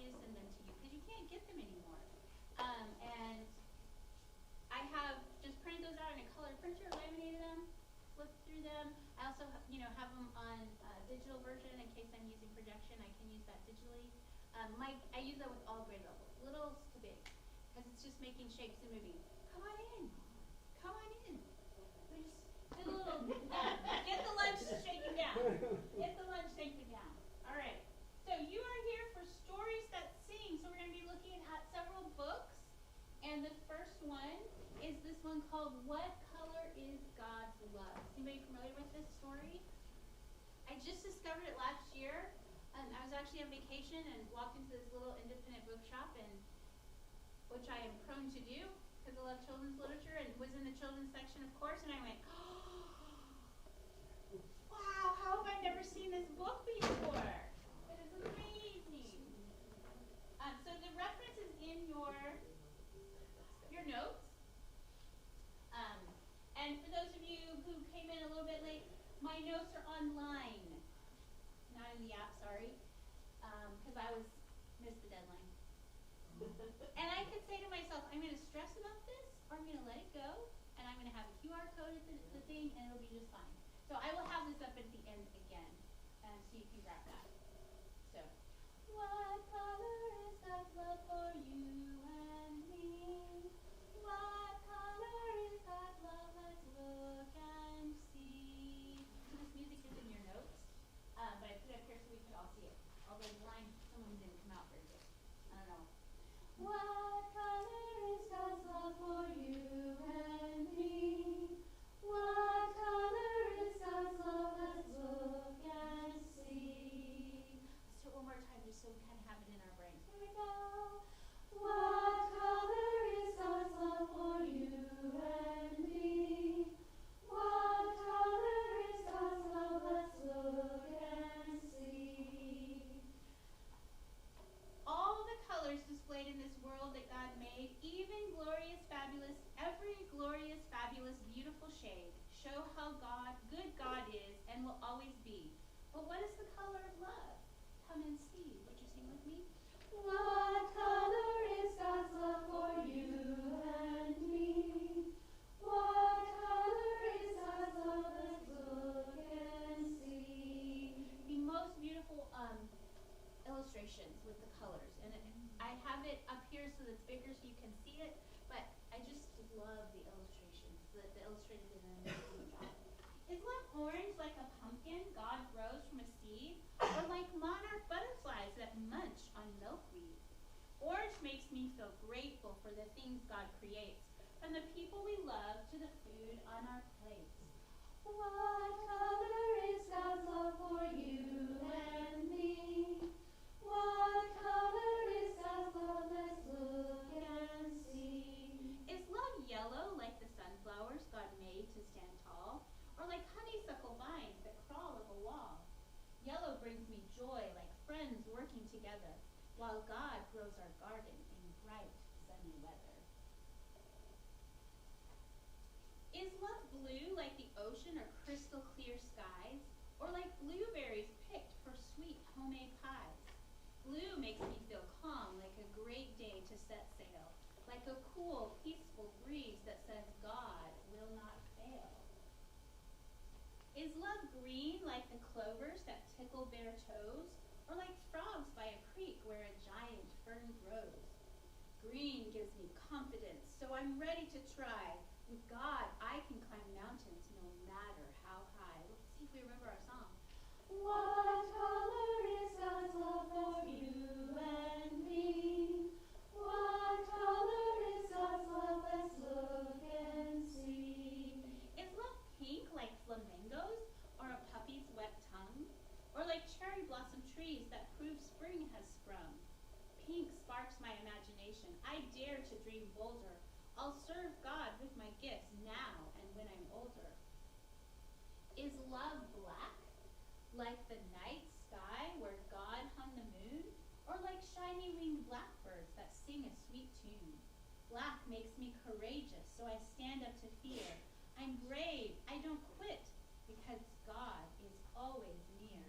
to send them to you because you can't get them anymore. And I have just printed those out in a color printer, laminated them, flipped through them. I also, have them on a digital version in case I'm using projection. I can use that digitally. I use that with all grade levels, little to big, because it's just making shapes and moving. Come on in. Come on in. We just did a little, get the lunch shaken down. Get the lunch shaken down. All right. So you are here for Stories That Sing. So we're going to be looking at several books. And the first one is this one called What Color is God's Love? Is anybody familiar with this story? I just discovered it last year. I was actually on vacation and walked into this little independent bookshop, and which I am prone to do because I love children's literature, and was in the children's section, of course, and I went, oh, wow, how have I never seen this book before? It is amazing. So the reference is in your notes. And for those of you who came in a little bit late, my notes are online. Not in the app, sorry, because I missed the deadline. And I could say to myself, I'm going to stress about this, or I'm going to let it go, and I'm going to have a QR code at the thing, and it'll be just fine. So I will have this up at the end again, so you can grab that. So, what color is God's love for you and me? What color is God's love? Let's look and see. So this music is in your notes. But I put it up here so we could all see it. Although the line, some of them didn't come out very good. I don't know. What color is God's love for you and me? What color is God's love? Let's look and see. Let's do it one more time just so we kind of have it in our brains. Here we go. What color is God's love for you and me? What color is God's love? Let's look and see. All the colors displayed in this world that God made, even glorious, fabulous, every glorious, fabulous, beautiful shade, show how good God is and will always be. But what is the color of love? Come and see. Would you sing with me? What color is God's love for you and me? What color is God's love? Let's look and see. The most beautiful illustrations with the colors, and I have it up here so that it's bigger so you can see it, but I just love the illustrations. The illustrated in an amazing job. Is love orange like a pumpkin God grows from a seed, or like monarch butterflies that munch on milkweed? Orange makes me feel grateful for the things God creates, from the people we love to the food on our plates. What color is God's love for you and me? What color is God's love? Let's look and see. Is love yellow like the sunflowers God made to stand tall, or like honeysuckle vines that crawl up a wall? Yellow brings me joy like friends working together, while God grows our garden in bright, sunny weather. Is love blue like the ocean or crystal clear skies, or like blueberries picked for sweet homemade pies? Blue makes me feel calm like a great day to set sail, like a cool, peaceful breeze that says God will not fail. Is love green like the clovers that tickle bare toes, or like frogs by a creek where a giant fern grows? Green gives me confidence, so I'm ready to try. With God, I can climb mountains no matter how high. Let's see if we remember our song. What color is God's love for you and me? What color is God's love? Let's look and see. Is love pink like flamingos, or a puppy's wet tongue? Or like cherry blossom trees that prove spring has sprung? Pink sparks my imagination. I dare to dream bolder. I'll serve God with my gifts now and when I'm older. Is love black, like the night sky where God hung the moon? Or like shiny winged blackbirds that sing a sweet tune? Black makes me courageous, so I stand up to fear. I'm brave, I don't quit, because God is always near.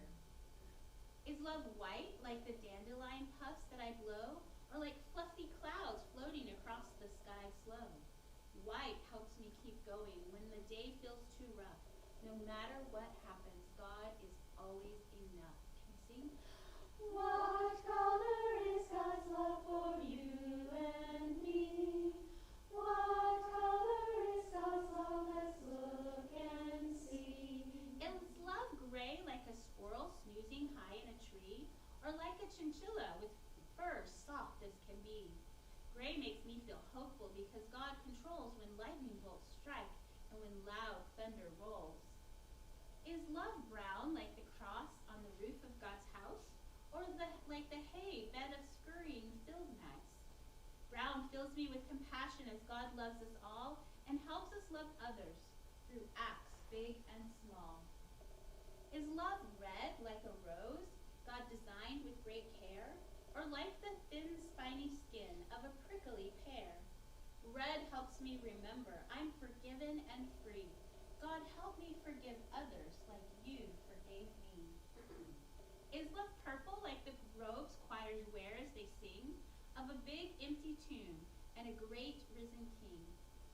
Is love white like the dandelion puffs that that I blow are like fluffy clouds floating across the sky slow. White helps me keep going when the day feels too rough. No matter what happens, God is always enough. Can we sing? What color is God's love for you and me? What color is God's love? Let's look and see. Is love gray like a squirrel snoozing high in a tree? Or like a chinchilla with fur soft as can be? Gray makes me feel hopeful because God controls when lightning bolts strike and when loud thunder rolls. Is love brown like the cross on the roof of God's house? Or like the hay bed of scurrying field mice? Brown fills me with compassion as God loves us all and helps us love others through acts big and small. Is love red like a rose God designed with great care? Or like the thin spiny skin of a prickly pear? Red helps me remember I'm forgiven and free. God help me forgive others like you forgave me. Is love purple like the robes choirs wear as they sing of a big empty tomb and a great risen king?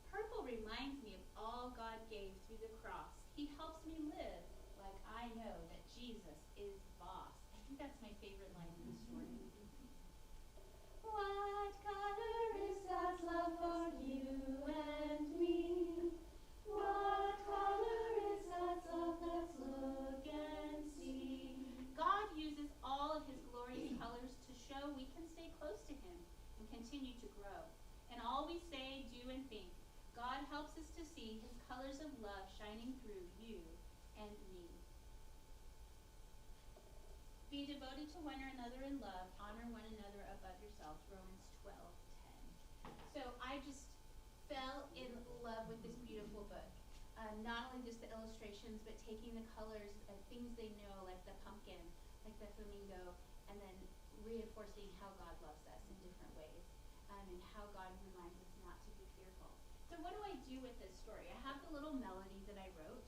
Purple reminds me of all God gave through the cross. He helps me live like I know that Jesus is boss. I think that's my favorite line in the story. What color is God's love for you and me? What color is God's love? Let's look and see. God uses all of his glorious colors to show we can stay close to him and continue to grow. And all we say, do, and think, God helps us to see his colors of love shining through you and me. Be devoted to one another in love. Honor one another above yourselves. Romans 12:10. So I just fell in love with this beautiful book. Not only just the illustrations, but taking the colors and things they know, like the pumpkin, like the flamingo, and then reinforcing how God loves us in different ways, and how God reminds us not to be fearful. So what do I do with this story? I have the little melody that I wrote.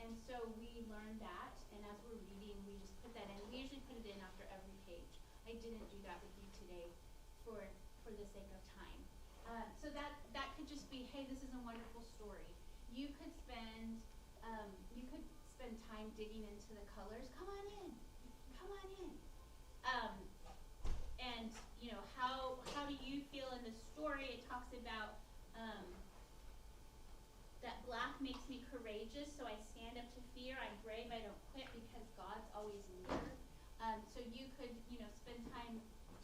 And so we learned that, and as we're reading, we just put that in. We usually put it in after every page. I didn't do that with you today for the sake of time. So that could just be, hey, this is a wonderful story. You could spend time digging into the colors. Come on in. And you know, how do you feel in the story? It talks about that black makes me courageous, so I stand up to fear. I'm brave, I don't quit because God's always near. So you could, spend time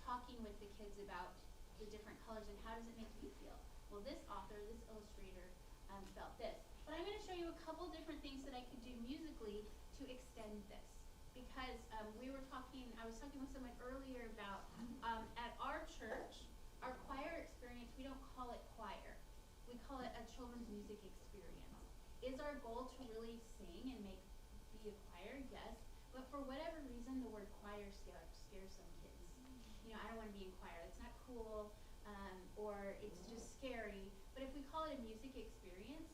talking with the kids about the different colors and how does it make you feel. Well, this author, this illustrator, felt this. But I'm going to show you a couple different things that I could do musically to extend this. Because I was talking with someone earlier about, at our church, our choir experience, we don't call it choir. We call it a children's music experience. Is our goal to really sing and be a choir? Yes. But for whatever reason, the word choir scares some kids. I don't want to be in choir. It's not cool, or it's just scary. But if we call it a music experience,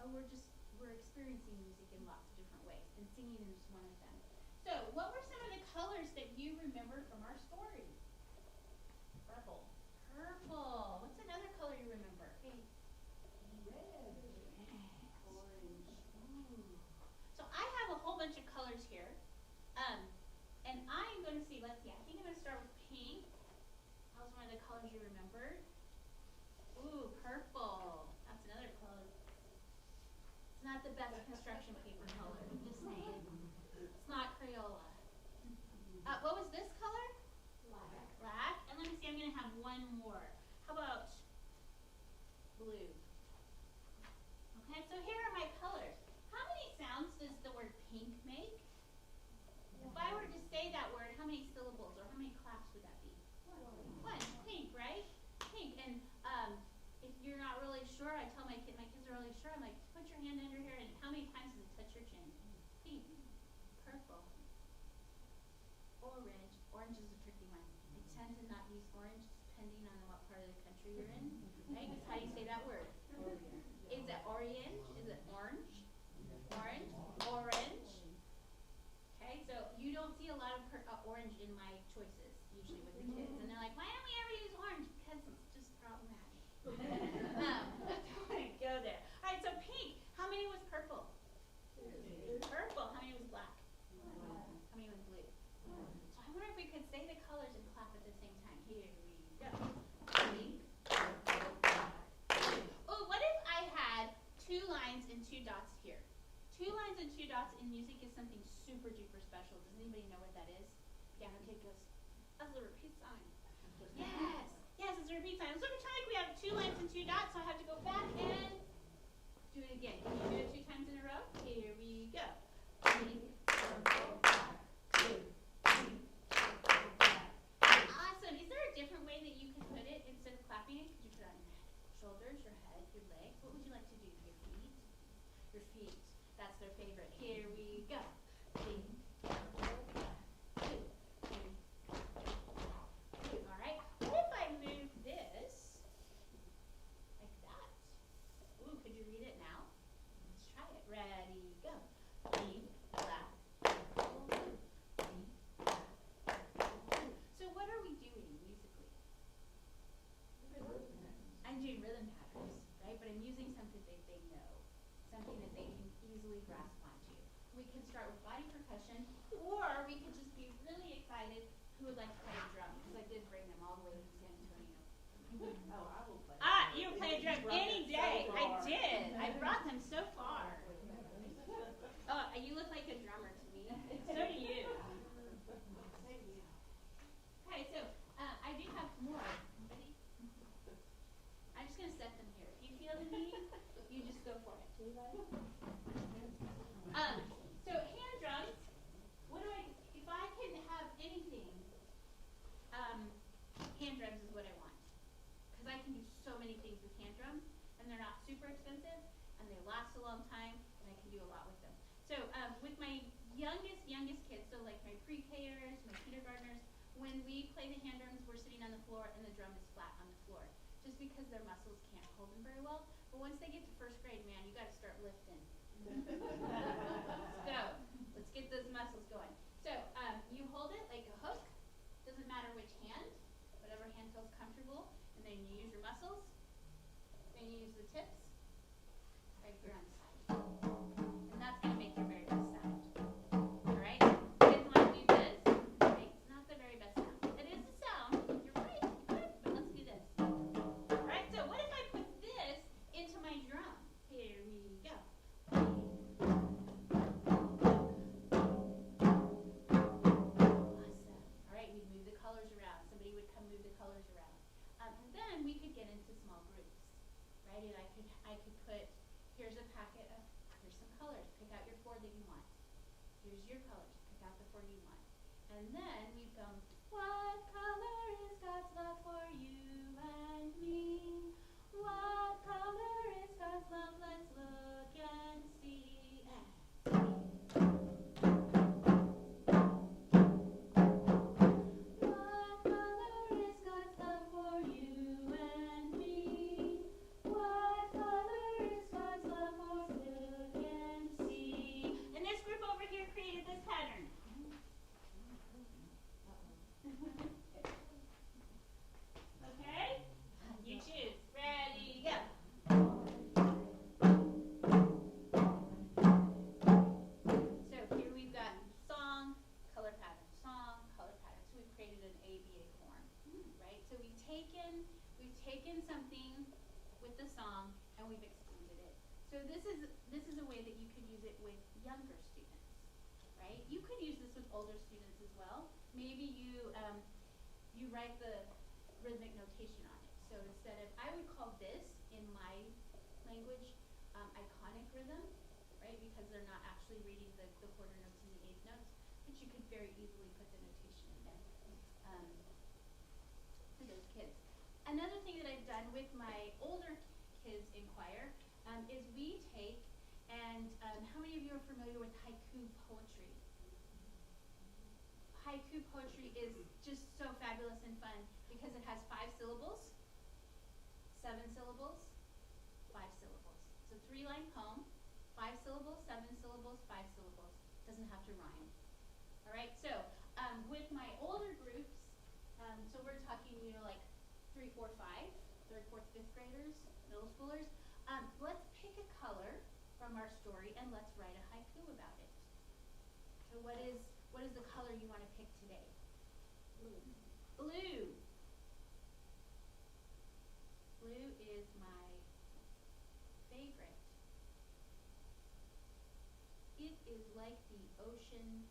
we're experiencing music in lots of different ways, and singing is one of them. So, what were some of the colors that you remembered from our story? Purple. What's another color you remember? Hey. Red. Orange. Ooh. So I have a whole bunch of colors here. And I'm going to see, let's see, I think I'm going to start with pink. That was one of the colors you remembered. Ooh, purple. That's another color. It's not the best construction paper color, I'm just saying. It's not Crayola. What was this color? Black. And let me see, I'm going to have one more. How about blue? Okay, so here are my colors. How many sounds does the word pink make? If I were to say that word, how many syllables or how many claps would that be? One. Pink, right? Pink. And if you're not really sure, I tell my kids are really sure, I'm like, put your hand under here, and how many times does it touch your chin? Pink. Purple. Orange. Orange is a tricky one. I tend to not use orange depending on what part of the country you're in. Right? Because how do you say that word? Is it orange? Is it orange? Orange? Orange. Okay, so you don't see a lot of orange in my choices usually Purple. How many was black? How many was blue? So I wonder if we could say the colors and clap at the same time. Here we go. Pink. Oh, what if I had 2 lines and 2 dots here? 2 lines and 2 dots in music is something super duper special. Does anybody know what that is? Piano kid goes, that's a repeat sign. Yes, yes, it's a repeat sign. So pretend like we have 2 lines and 2 dots, so I have to go back and do it again. Can you do it 2 times in a row? Here we go. Pink, purple, black, blue, pink, purple, black. Awesome. Is there a different way that you could put it instead of clapping it? Could you put it on your shoulders, your head, your legs? What would you like to do? Your feet? Your feet. That's their favorite. Here we go. Pink, purple, black, blue, pink, purple, blue. All right. What if I move this like that? Ooh, could you read it now? Let's try it. Ready, go. Pink, black, purple, blue. Pink, black, purple, blue. So what are we doing musically? I'm doing rhythm patterns, right? But I'm using something that they know, something that they can easily grasp onto. We can start with body percussion, or we could just be really excited. Who would like to play a drum? Because I did bring them all the way from San Antonio. Oh, I will play. You play a drum any day. I did. I brought them so far. Oh, you look like a drummer to me. So do you. Okay, so I do have more. Ready? I'm just going to set them here. If you feel the need, you just go for it. So hand drums. If I can have anything, hand drums is what I want. Because I can do so many things with hand drums, and they're not super expensive, and they last a long time, and I can do a lot with them. So with my youngest kids, so like my pre-Kers, my kindergartners, when we play the hand drums, we're sitting on the floor, and the drum is flat on the floor, just because their muscles can't hold them very well. But once they get to 1st grade, man, you got to start lifting. Let's go. Let's get those muscles going. So you hold it like a hook. Doesn't matter which hand, whatever hand feels comfortable. And then you use your muscles. Then you use the tips. Right here on the side. And that's going to make your very best sound. Alright? Kids want to do this. Right? It's not the very best sound. It is a sound. You're right. Good. But let's do this. Alright? So what if I put this into my drum? Here we go. Awesome. Alright, we'd move the colors around. Somebody would come move the colors around. And then we could get into small groups, right? And I could put, here's a packet of, here's some colors. Pick out your 4 that you want. Here's your colors. Pick out the 4 you want. And then we'd go, what color is God's love for you and me? What color is God's love? Let's look and see. What color is God's love for you and me? What color is God's love for? Look and see. And this group over here created this pattern. Okay? You choose. Ready, go. So here we've got song, color pattern, song, color pattern. So we've created an ABA form, right? So we've taken something with the song and we've expanded it. So this is a way that you could use it with younger students, right? You could use this with older students as well. Maybe you write the rhythmic notation on it. So instead of, I would call this in my language iconic rhythm, right? Because they're not actually reading the quarter notes and the 8th notes, but you could very easily put the notation in there for those kids. Another thing that I've done with my older kids in choir is we take and how many of you are familiar with haiku poetry? Haiku poetry is just so fabulous and fun because it has 5 syllables, 7 syllables, 5 syllables. So 3-line poem, 5 syllables, 7 syllables, 5 syllables. Doesn't have to rhyme. All right. So with my older groups, so we're talking, like 3, 4, 5, 3rd, 4th, 5th graders, middle schoolers. Let's pick a color from our story and let's write a haiku about it. So what is the color you want to pick today? Blue. Blue is my favorite. It is like the ocean.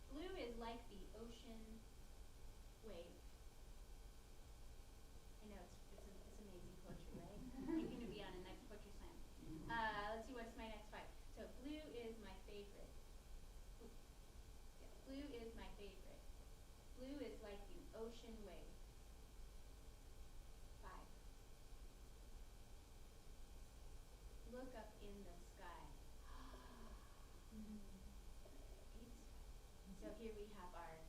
Blue is like the ocean wave. I know it's amazing poetry, right? You're going to be on a next poetry slam. Let's see, what's my next five? So blue is my favorite. Yeah, blue is my favorite. Blue is like the ocean wave. 5. Look up in the sky. 8. So here we have our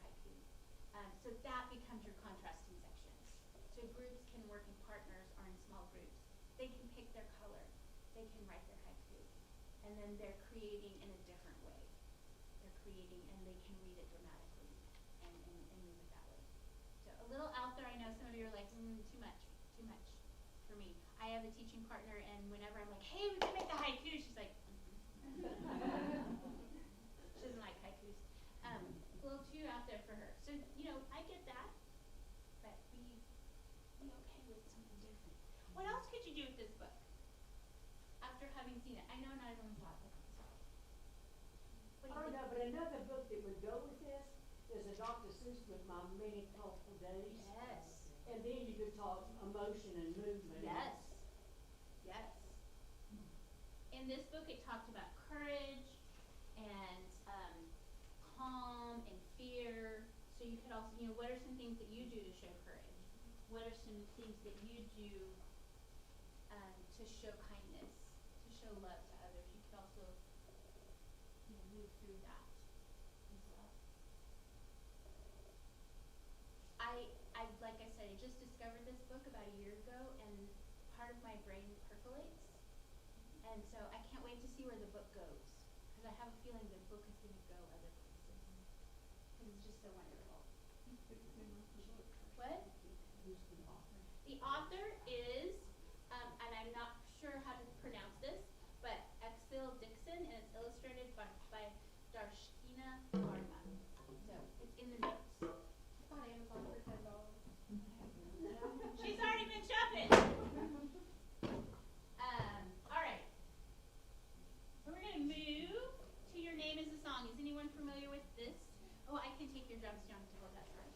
haiku. So that becomes your contrasting sections. So groups can work in partners or in small groups. They can pick their color. They can write their haiku. And then they're creating in a different way. They're creating and they can read it dramatically and move it that way. So a little out there. I know some of you are like, too much for me. I have a teaching partner and whenever I'm like, hey, we can make the haiku, she's like, she doesn't like haikus. A little too out there for her. So, I get that, but be okay with something different. What else could you do with this book after having seen it? I know not everyone thought this. Oh, no, but another book that would go with this is a Dr. Seuss with My Many Colorful Days. Yes. And then you could talk emotion and movement. Yes. In this book, it talked about courage and calm and fear. So you could also, what are some things that you do to show courage? What are some things that you do to show kindness, to show love to others? You could also move through that as well. I like I said, I just discovered this book about a year ago, and part of my brain percolates. And so I can't wait to see where the book goes, because I have a feeling the book is going to go other places, because it's just so wonderful. What? Who's the author? The author is, and I'm not sure how to pronounce this, but Exil Dixon, and it's illustrated by Darshkina Varma. So it's in the notes. It's on Amazon for $10. She's already been shopping. All right. So we're going to move to Your Name is a Song. Is anyone familiar with this? Oh, I can take your drums down to hold that part.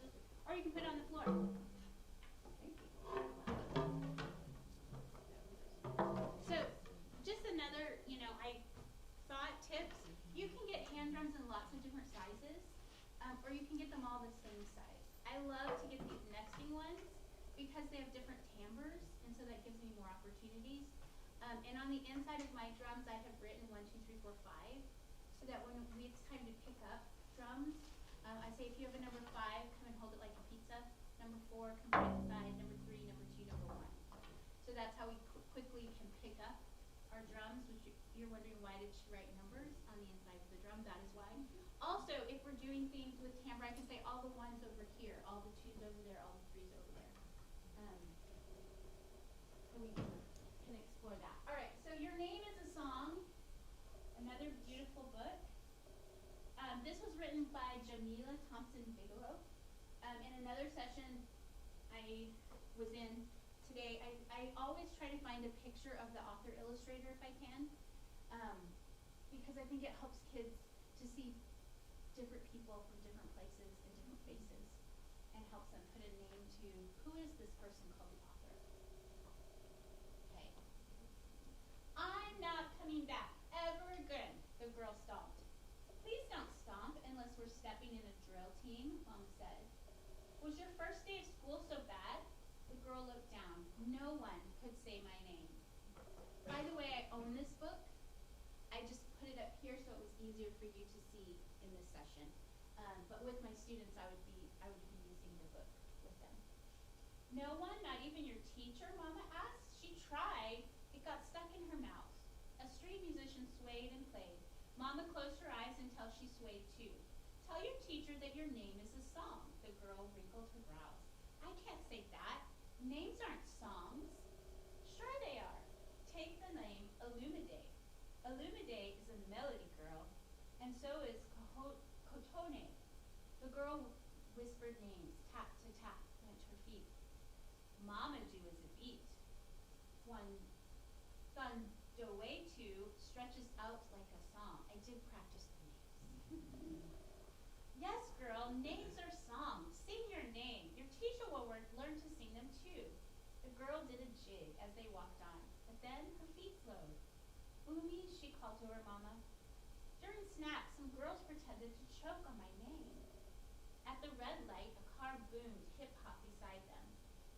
Or you can put it on the floor. Thank you. So just another, I thought tips. You can get hand drums in lots of different sizes, or you can get them all the same size. I love to get these nesting ones because they have different timbres, and so that gives me more opportunities. And on the inside of my drums, I have written 1, 2, 3, 4, 5, so that when it's time to pick up drums, I say if you have a number 5, come and hold it like a pizza. Number 4, come put it inside. Number 3, number 2, number 1. So that's how we quickly can pick up our drums, which you're wondering why did she write numbers on the inside of the drum. That is why. Also, if we're doing things with timbre, I can say all the 1s over here, all the 2s over there, all the 3s over there. So we can explore that. All right, so Your Name is a Song, another beautiful book. This was written by Jamila Thompson Bigelow. In another session I was in today, I always try to find a picture of the author illustrator if I can, because I think it helps kids to see different people from different places and different faces, and helps them put a name to who is this person called the author. Okay. I'm not coming back ever again, the girl stomped. Please don't stomp unless we're stepping in a drill team, Mom said. Was your first day of school so bad? The girl looked down. No one could say my name. By the way, I own this book. I just put it up here so it was easier for you to see in this session. But with my students, I would be using the book with them. No one, not even your teacher, Mama asked. She tried. It got stuck in her mouth. A string musician swayed and played. Mama closed her eyes until she swayed too. Tell your teacher that your name is a song. The girl wrinkled her brows. I can't say that. Names aren't songs. Sure they are. Take the name Illumide. Illumide is a melody girl, and so is Cotone. The girl whispered names. Tap to tap went her feet. Mamadou is a beat. Thundoetu stretches out like a song. I did practice the names. Yes, girl, names are songs. Sing your name. Your teacher will learn to sing them too. The girl did a jig as they walked on, but then her feet slowed. Umi, she called to her mama. During snacks, some girls pretended to choke on my name. At the red light, a car boomed hip-hop beside them.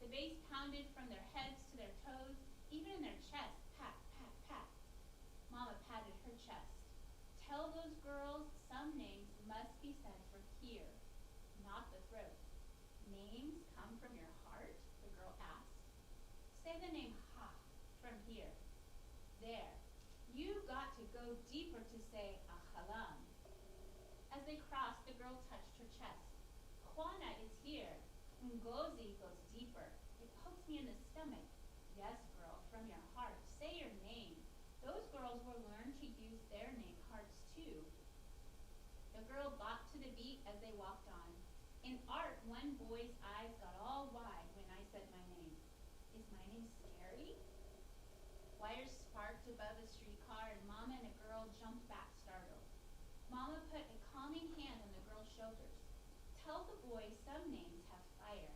The bass pounded from their heads to their toes, even in their chests. Pat, pat, pat. Mama patted her chest. Tell those girls some names must be said for here, not the throat. Names come from your heart? The girl asked. Say the name Ha from here. There. You got to go deeper to say Ahalam. As they crossed, the girl touched her chest. Juana is here. Ngozi goes deeper. It pokes me in the stomach. Yes, girl, from your heart. Say your name. Those girls will learn to use their name hearts too. The girl bopped to the beat as they walked on. In art, one boy's eyes got all wide when I said my name. Is my name scary? Wires sparked above a streetcar and Mama and a girl jumped back startled. Mama put a calming hand on the girl's shoulders. Tell the boy some names have fire.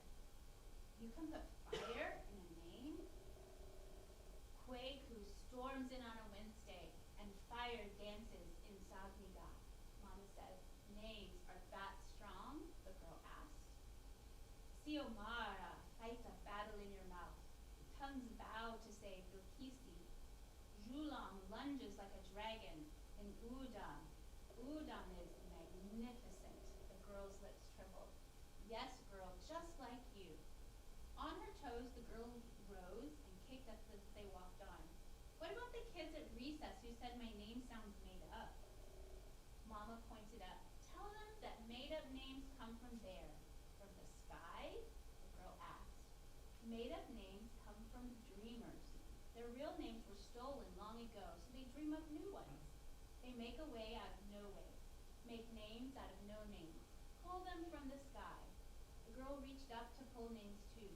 You can put fire in a name? Quake who storms in on a Wednesday and fire dances in Sagniga. Mama said, names are that strong? The girl asked. Siomara fights a battle in your mouth. Tongues bow to say Bilkisi. Julam lunges like a dragon. And Udam is magnificent. The girl's lips trembled. Yes, girl, just like you. On her toes, the girl rose and kicked up as they walked on. What about the kids at recess who said my name sounds made up? Mama pointed up. Tell them that made-up names come from there. From the sky? The girl asked. Made-up names come from dreamers. Their real names were stolen long ago, so they dream up new ones. They make a way out of no way. Make names out of no name. Pull them from the sky. The girl reached up to pull names too.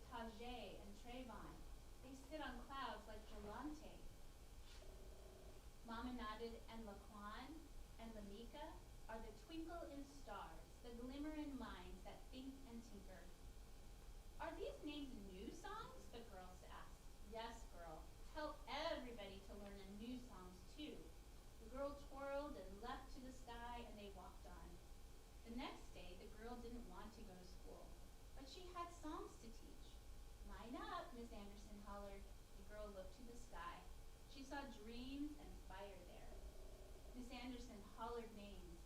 Tajay and Trayvon. They sit on clouds like Volante. Mama nodded, and Laquan and Lamika are the twinkle in stars, the glimmer in minds that think and tinker. Are these names new songs? The girls asked. Yes, girl. Tell everybody to learn the new songs too. The girl twirled and leapt to the sky, and they walked on. The next day, the girl didn't want to go to school, but she had songs to teach. Line up, Miss Anderson hollered. The girl looked to the sky. She saw dreams and fire there. Miss Anderson hollered names.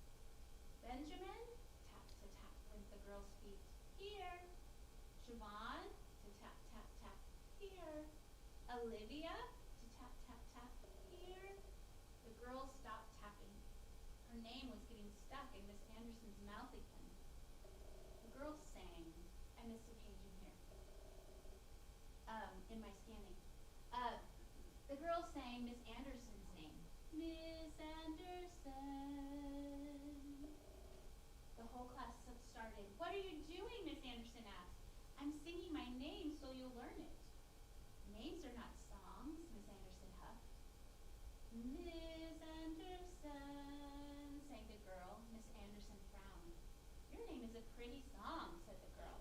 Benjamin? Tap to tap went the girl's feet. Here. Siobhan? To tap tap tap. Here. Olivia? To tap tap tap. Here. The girl stopped tapping. Her name was getting stuck in Miss Anderson's mouth again. The girl sang. I missed a page in here. In my scanning. The girl sang Miss Anderson's name. Miss Anderson. The whole class started. What are you doing? Miss Anderson asked. I'm singing my name so you'll learn it. Names are not songs, Miss Anderson huffed. Miss Anderson, sang the girl. Miss Anderson frowned. Your name is a pretty song, said the girl.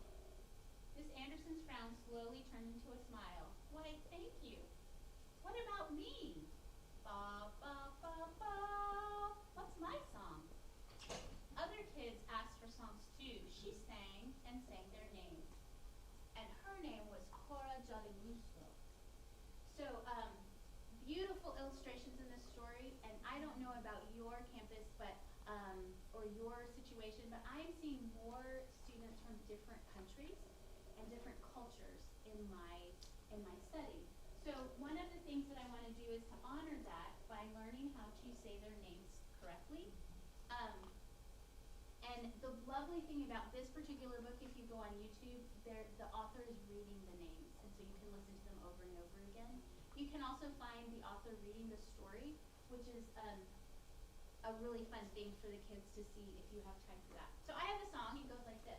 Miss Anderson's frown slowly turned into a smile. Why, thank you. What about me? Ba, ba, ba, ba. What's my song? Other kids asked for songs too. She sang and sang their names. And her name was Cora Jalimusto. So, beautiful illustrations in this story, and I don't know about your campus, but or your situation, but I'm seeing more students from different countries and different cultures in my study. So one of the things that I want to do is to honor that by learning how to say their names correctly. And the lovely thing about this particular book, if you go on YouTube, the author is reading the names, and so you can listen to them over and over again. You can also find the author reading the story, which is a really fun thing for the kids to see if you have time for that. So I have a song. It goes like this.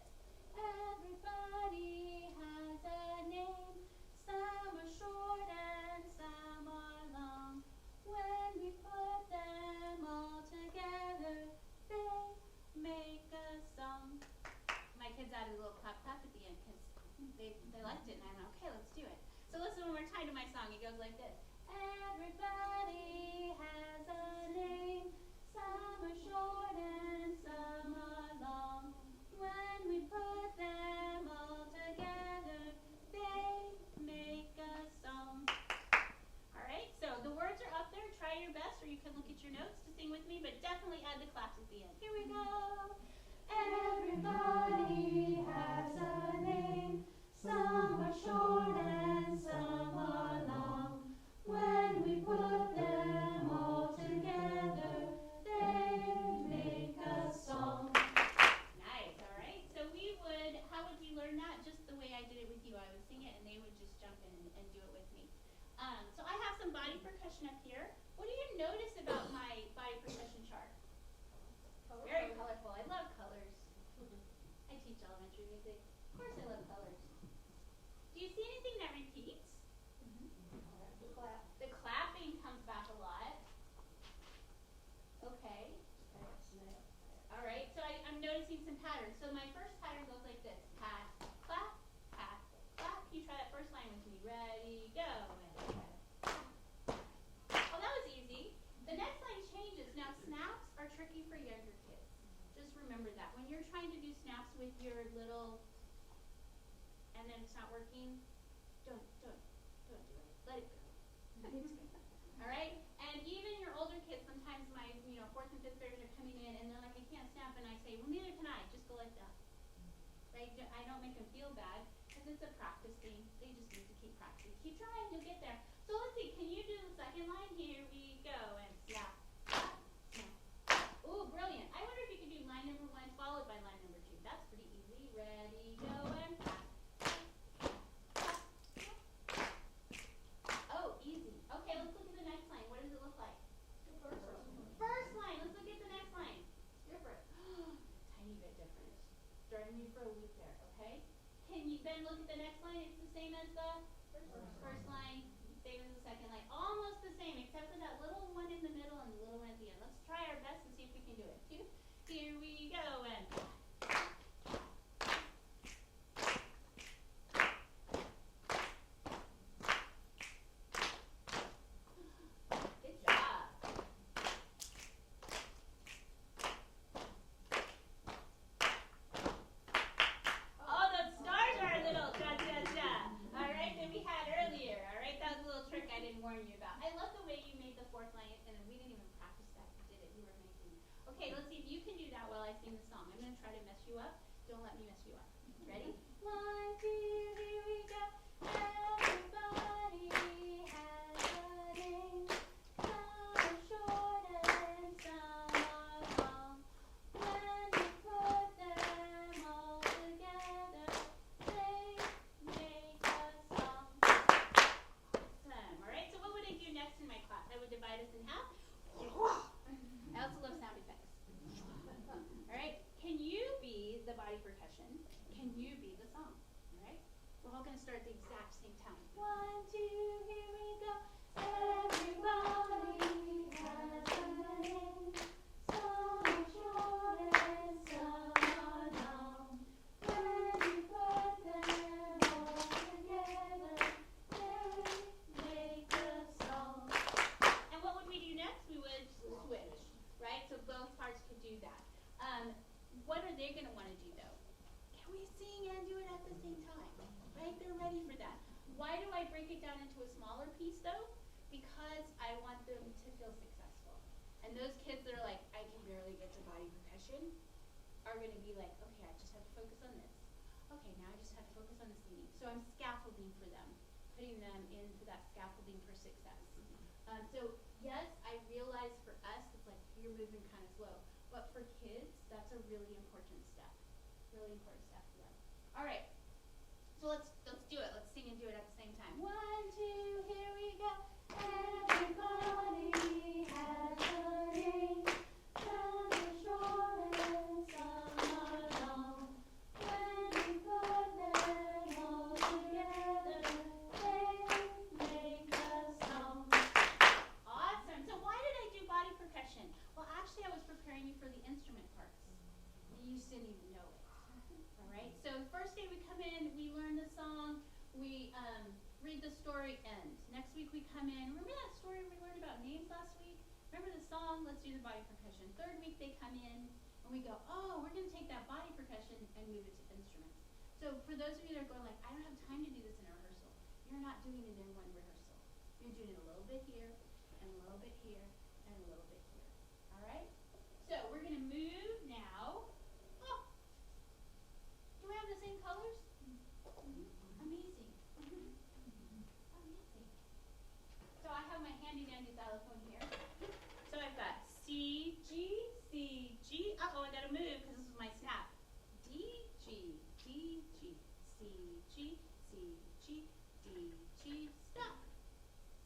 Everybody has a name. Some are short and some are long. When we put them all together, they make a song. My kids added a little clap clap at the end because they liked it, and I went, okay, let's do it. So listen one more time to my song. It goes like this. Everybody has a name. Some are short and some are long. When we put them all together, they make a song. All right, so the words are up there. Try your best, or you can look at your notes to sing with me, but definitely add the claps at the end. Here we go. Everybody has a name. Some are short and some are long. When we put them all together, they make a song. Nice, all right. So how would you learn that? Just the way I did it with you. I would sing it and they would just jump in and do it with me. So I have some body percussion up here. What do you notice about my body percussion chart? Very colorful. I love colors. I teach elementary music. Of course I love colors. Do you see anything that repeats? The clap. The clapping comes back a lot. Okay. Pat, snap, pat. All right. So I'm noticing some patterns. So my first pattern goes like this. Pat, clap, pat, clap. Can you try that first line with me? Ready, go. Oh, that was easy. The next line changes. Now snaps are tricky for younger kids. Just remember that. When you're trying to do snaps with your little and then it's not working, don't do it. Let it go. All right? And even your older kids, sometimes my 4th and 5th graders are coming in and they're like, I can't snap, and I say, well, neither can I. Just go like that. Right? I don't make them feel bad because it's a practice thing. They just need to keep practicing. Keep trying. You'll get there. So let's see. Can you do the second line? Here we go. And snap. Snap. Ooh, brilliant. I wonder if you could do line number 1 followed by line number 2. That's pretty easy. Ready, go, and clap. Oh, easy. Okay, let's look at the next line. What does it look like? The first one. First line. Let's look at the next line. Different. Tiny bit different. Starting you for a loop there, okay? Can you then look at the next line? It's the same as the first line, same as the second line. Almost the same, except for that little one in the middle and the little one at the end. Let's try our best and see if we can do it. Here we go, and good job. Oh, the stars are a little All right, that we had earlier. All right, that was a little trick I didn't warn you about. I love the way you made the 4th line, and we didn't even practice that. You did it. You were amazing. Okay, let's see if you can do that while I sing the song. I'm going to try to mess you up. Don't let me mess you up. Ready? 1, 2, here we go. Everybody has a name. Some are short and some are long. When we put them all together, they make a song. Awesome. All right, so what would I do next in my class? I would divide us in half. I also love sound effects. All right, can you be the body percussion? Can you be the song? All right, we're all going to start at the exact same time. 1, 2, here we go. Everybody has a name. Some are short and some are long. When we put them all together, they make a song. And what would we do next? We would switch, right? So both parts could do that. What are they going to want to do, though? Can we sing and do it at the same time? Right? They're ready for that. Why do I break it down into a smaller piece, though? Because I want them to feel successful. And those kids that are like, I can barely get to body percussion, are going to be like, okay, I just have to focus on this. Okay, now I just have to focus on the singing. So I'm scaffolding for them, putting them into that scaffolding for success. So yes, I realize for us, it's like you're moving kind of slow. But for kids, that's a really important step. Really important step for them. All right. So let's do it. Let's sing and do it at the same time. 1, 2, here we go. read the story end. Next week we come in. Remember that story we learned about names last week? Remember the song? Let's do the body percussion. Third week they come in and we go, oh, we're going to take that body percussion and move it to instruments. So for those of you that are going like, I don't have time to do this in a rehearsal, you're not doing it in one rehearsal. You're doing it a little bit here and a little bit here and a little bit here. All right? So we're going to move now. Oh, do we have the same colors? Amazing. Amazing. So I have my handy dandy xylophone here. So I've got C, G, C, G. Uh-oh, I gotta move because this is my snap. D, G, D, G, C, G, C, G, D, G, stop.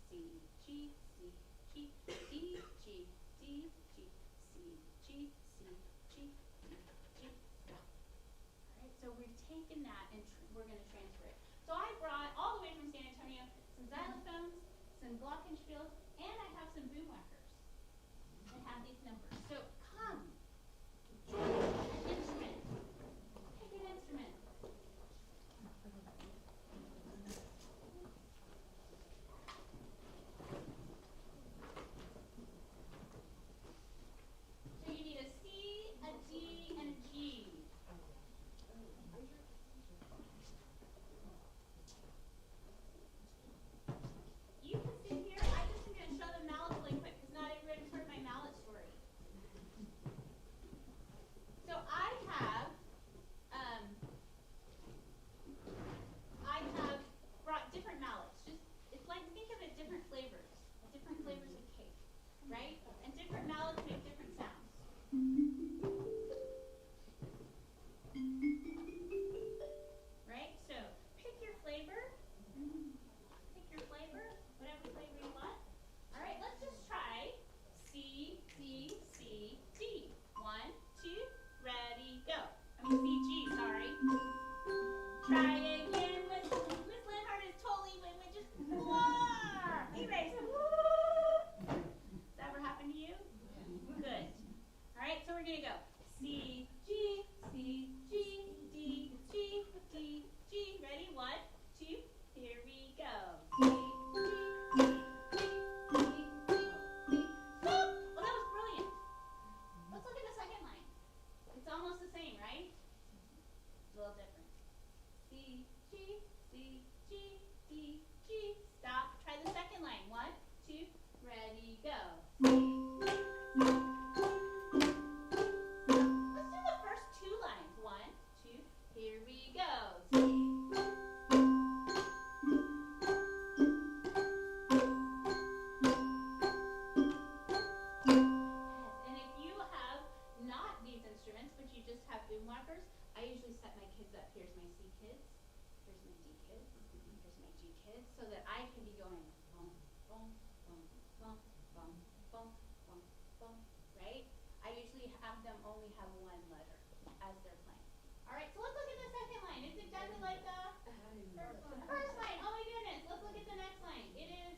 C, G, C, G, D, G, D, G, C, G, C, G, D, G, stop. All right, so we've taken that and we're going to transfer it. So I brought all the way from San Antonio some xylophones, some glockenspiels, and I have some boom whackers that have these numbers. So come, join an instrument. Pick an instrument. So you need a C, a D, and a G. You can sit here. I just am going to show the mallet really quick because not everybody's heard my mallet story. So I have brought different mallets. Just it's like think of it different flavors of cake, right? And different mallets make different sounds. Right? So pick your flavor. Pick your flavor, whatever flavor you want. All right, let's just try C, D, C, D. 1, 2, ready, go. I mean C, G, sorry. Try again with Miss Leonhardt is totally just erase. Woo! Does that ever happen to you? Good. All right, so we're gonna go C, G, C, G, D, G, D, G. Ready? 1, 2, here we go. C, G, D, D, D, D. Stop! Well, that was brilliant. Let's look at the second line. It's almost the same, right? A little different. C, G, C, G, D, G. Stop. Try the second line. 1, 2, ready, go. C, let's do the first two lines. 1, 2, here we go. C, and if you have not these instruments, but you just have boom whackers, I usually set my kids up. Here's my C kids, here's my D kids, here's my G kids, so that I can be going boom, boom, boom, boom, boom, boom, boom, boom, right? I usually have them only have one letter as they're playing. All right, so let's look at the second line. It's exactly like the first line. Oh my goodness. Let's look at the next line. It is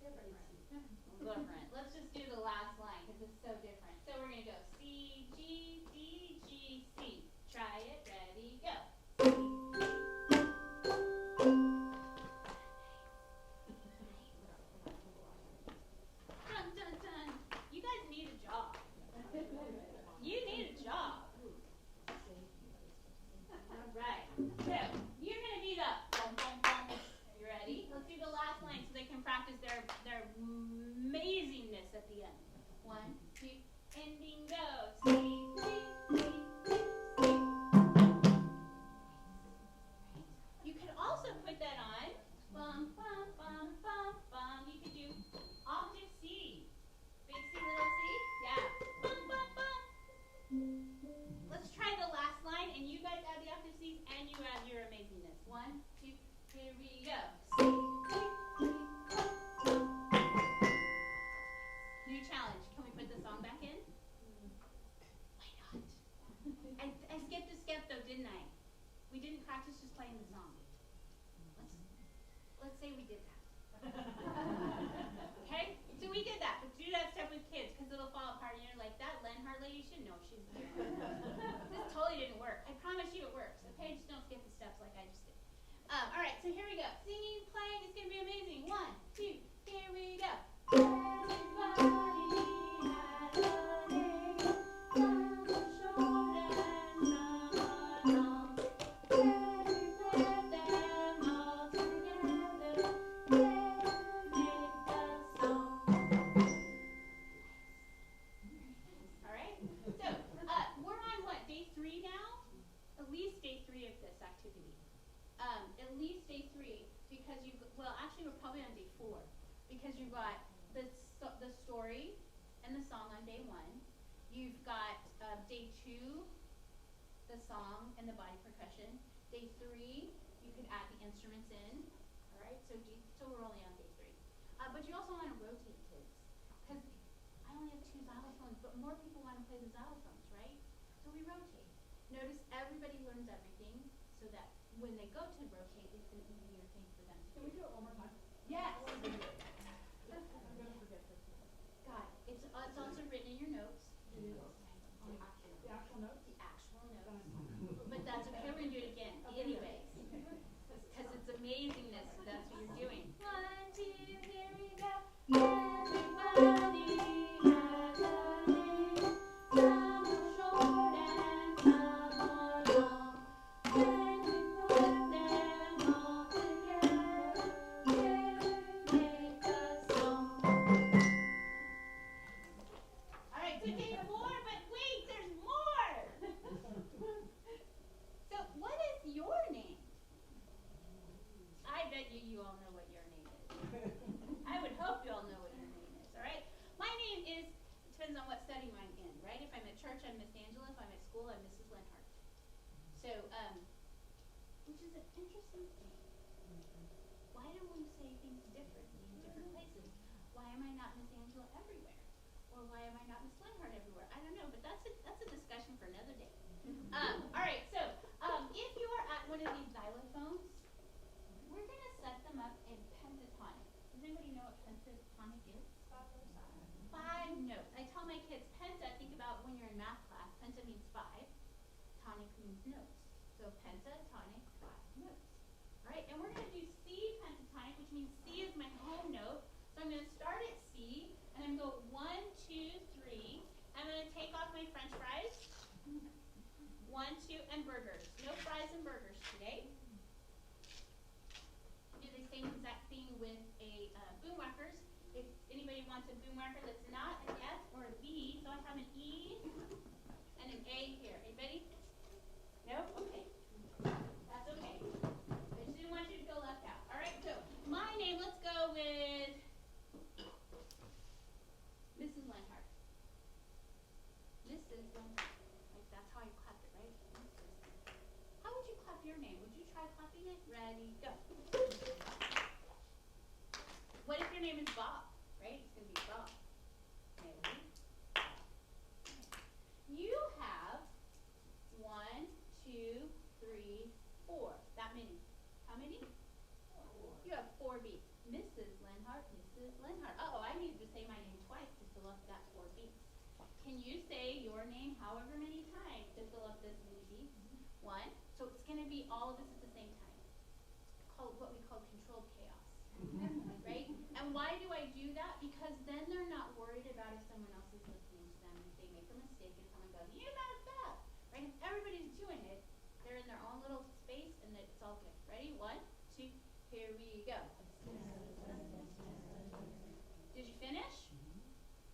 different. Let's just do the last line because it's so different. So we're going to go C, G, D, G, C. Try it. Ready, go. Dun, dun, dun. You guys need a job. You need a job. All right. So you're going to be the boom, boom, boom. You ready? Let's do the last line so they can practice their amazingness at the end. 1, 2, ending, go. C, G, D, D, C. You can also put that on. Bum, bum, bum, bum, bum. You can do octave C. Big C, little C. Yeah. Bum, bum, bum. Let's try the last line, and you guys add the octave C's, and you add your amazingness. 1, 2, here we go. C, G, D, D. New challenge. Can we put the song back in? Why not? I skipped a step though, didn't I? We didn't practice just playing the song. Let's say we did that. Okay? So we did that, but do that step with kids because it'll fall apart and you're like, that Leonhardt lady should know she's there. This totally didn't work. I promise you it works. Okay? Just don't skip the steps like I just did. All right, so here we go. Singing at least day 3, because actually we're probably on day 4, because you've got the story and the song on day 1. You've got day 2, the song and the body percussion. Day 3, you could add the instruments in. All right, so we're only on day 3. But you also want to rotate kids, because I only have 2 xylophones, but more people want to play the xylophones, right? So we rotate. Notice everybody learns everything, so that when they go to rotate, it's an easier thing for them to do. Can we do it one more time? Yes. I'm gonna forget this one. Got it. It's also written in your notes. It is. The The actual notes? actual Then notes. it's fine. But that's okay. We're gonna do it again, anyways, because it's amazingness. That's what you're doing. 1, 2, here we go. Everybody has a name. Some are short and some are long. When we put them all together, they make a song. All right, so day 4, but wait, there's more. So, what is your name? I bet you all know what your name is. I would hope you all know what your name is, all right? My name is, it depends on what setting I'm in, right? If I'm at church, I'm Miss Angela. If I'm at school, I'm Mrs. Leonhardt. So, which is an interesting thing. Why do we say things differently in different places? Why am I not Miss Angela everywhere? Or why am I not Miss Leonhardt everywhere? I don't know, but that's a discussion for another day. All right, so if you are at one of these xylophones, we're going to set them up in pentatonic. Does anybody know what pentatonic is? 5 notes. I tell my kids, penta, think about when you're in math class, penta means 5, tonic means notes. So pentatonic, 5 notes. All right, and we're going to do C pentatonic, which means C is my home note. So I'm going to start at C, and I'm going to go 1, 2, 3. I'm going to take off my French fries. 1, 2, and burgers. No fries and burgers today. Do the same exact thing with a boom whackers. If anybody wants a boom whacker that's not an F or a B, so I have an E and an A here. Anybody? No? Okay. That's okay. I just didn't want you to feel left out. All right, so my name, let's go with Mrs. Leonhardt. Mrs. Leonhardt. Like, that's how you clap it, right? How would you clap your name? Would you try clapping it? Ready, go. What if your name is Bob, right? It's going to be Bob. Ready? You have 1, 2, 3, 4. That many. How many? 4. You have 4 beats. Mrs. Leonhardt, Mrs. Leonhardt. Uh-oh, I need to say my name twice to fill up that 4 beats. Can you say your name however many times to fill up this many beats? 1. So it's going to be all of this at the same time. Called what we call controlled chaos. Right? And why do I do that? Because then they're not worried about if someone else is listening to them. If they make a mistake and someone goes, you messed up. Right? If everybody's doing it, they're in their own little space and it's all good. Ready? 1, 2, here we go. Did you finish?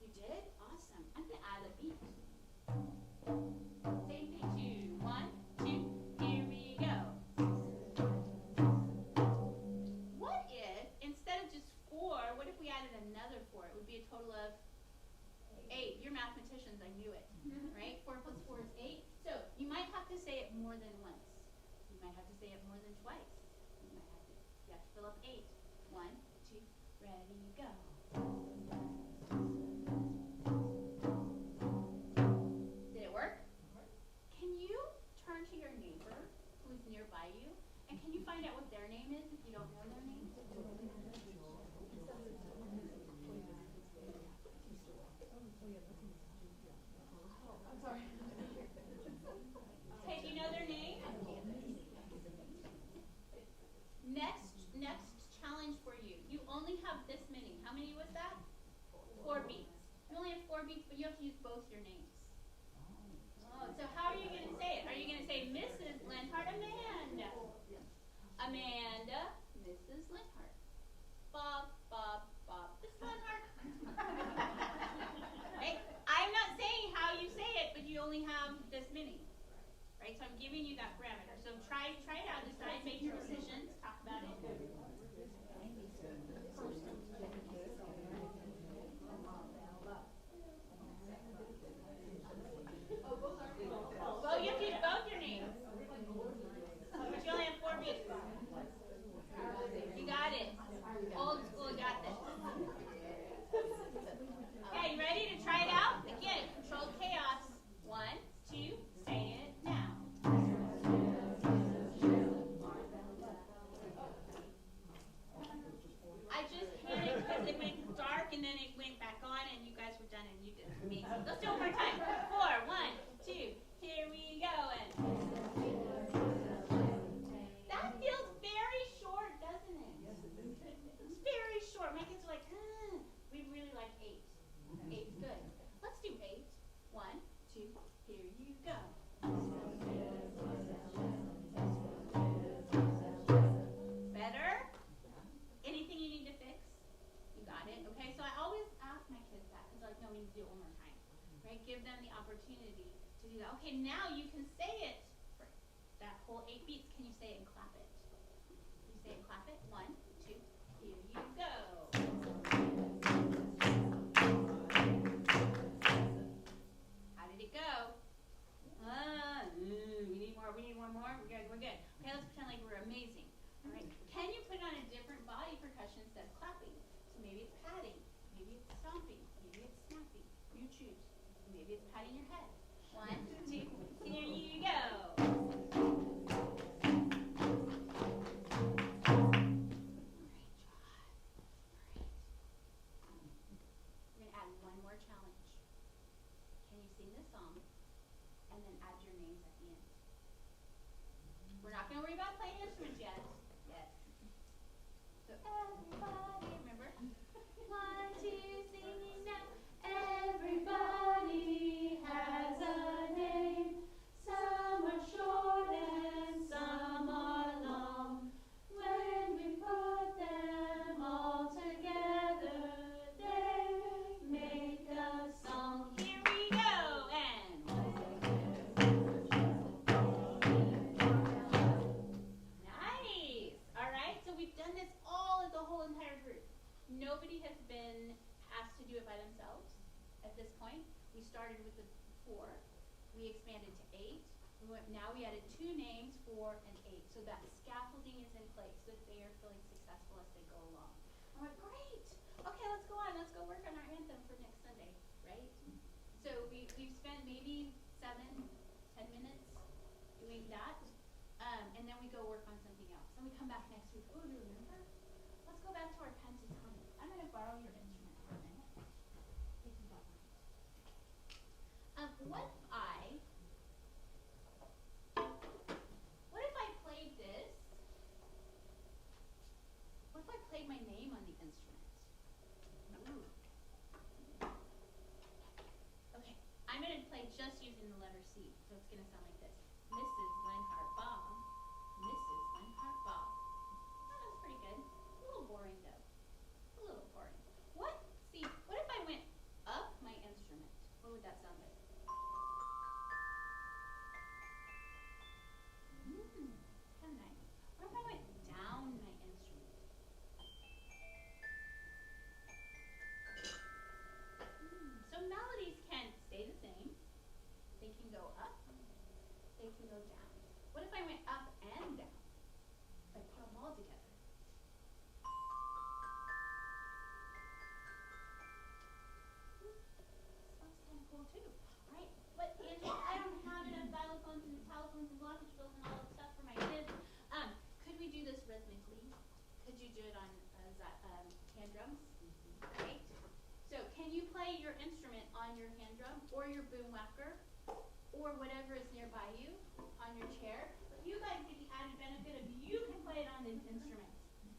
You did? Awesome. I'm going to add a beat. Same thing. 2, 1, 2, here we go. What if, instead of just 4, what if we added another 4? It would be a total of 8. You're mathematicians, I knew it. Right? 4 plus 4 is 8. So you might have to say it more than once. You might have to say it more than twice. You have to fill up 8. 1, 2, ready, go. Did it work? Can you turn to your neighbor who's nearby you, and can you find out what their name is if you don't know their name? I'm sorry. Okay, do you know their name? Next challenge for you. You only have this many. How many was that? 4 beats. You only have 4 beats, but you have to use both your names. Oh, so how are you going to say it? Are you going to say Mrs. Leonhardt, Amanda? Amanda, Mrs. Leonhardt. Bob, Bob, Bob, Miss Leonhardt. Right? I'm not saying how you say it, but you only have this many. Right? So I'm giving you that parameter. So try it out, decide, make your decision. 8 beats. Can you say it and clap it? Can you say it and clap it? 1, 2, here you go. How did it go? We need one more. We're good. Okay, let's pretend like we're amazing. All right. Can you put on a different body percussion instead of clapping? So maybe it's patting, maybe it's stomping, maybe it's snapping. You choose. Maybe it's patting your head. 1, 2, here you go. We're going to add one more challenge. Can you sing this song and then add your names at the end? We're not going to worry about playing instruments yet. So everybody, remember? 1, 2, singing now. Everybody has a name. Some are short and some are long. When we put them all together, they make a song. Here we go. And nice. All right. So we've done this all as a whole entire group. Nobody has been asked to do it by themselves at this point. We started with the 4. We expanded to 8. Now we added 2 names, 4 and 8. So that scaffolding is in place so that they are feeling successful as they go along. I went, great. Okay, let's go on. Let's go work on our anthem for next Sunday, right? So we've spent maybe 7, 10 minutes doing that. And then we go work on something else. Then we come back next week. Oh, do you remember? Let's go back to our pentatonic. I'm going to borrow your instrument for a minute. What if I played this? What if I played my name on the instrument? Ooh. Okay, I'm going to play just using the letter C. So it's going to sound like this. Mrs. Leonhardt Bob. Mrs. Leonhardt Bob. That was pretty good. A little boring though. A little boring. What if I went up my instrument? What would that sound like? Kind of nice. What if I went down my instrument? So melodies can stay the same. They can go up. They can go down. What if I went up and down? If I put them all together. Sounds kind of cool too. Right? But Angela, I don't have enough xylophones and telephones and glockenspiels and all that stuff for my kids. Could we do this rhythmically? Could you do it on hand drums? Right? So can you play your instrument on your hand drum or your boom whacker or whatever is nearby you on your chair? But you guys get the added benefit of you can play it on the instrument.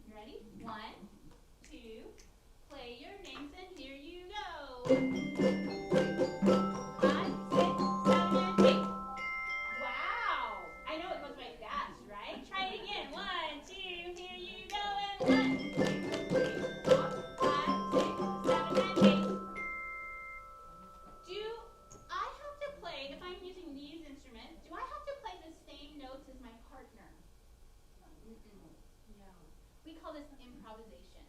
You ready? 1, 2, play your names and here you go. 5, 6, 7, and 8. Wow! I know it goes by fast, right? Try it again. 1, 2, here you go, and 1, 2, 3, 4, 5, 6, 7, and 8. Do I have to play, if I'm using these instruments, do I have to play the same notes as my partner? No. We call this improvisation.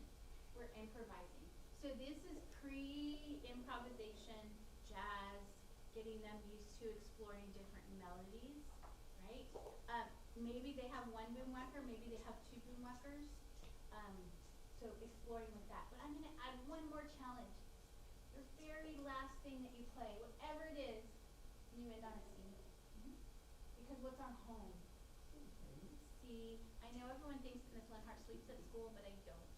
We're improvising. So this is pre-improvisation jazz, getting them used to exploring different melodies, right? Maybe they have 1 boom whacker, maybe they have 2 boom whackers. So exploring with that. But I'm going to add one more challenge. The very last thing that you play, whatever it is, can you end on a C? Because what's on home? C. I know everyone thinks that Miss Leonhardt sleeps at school, but I don't.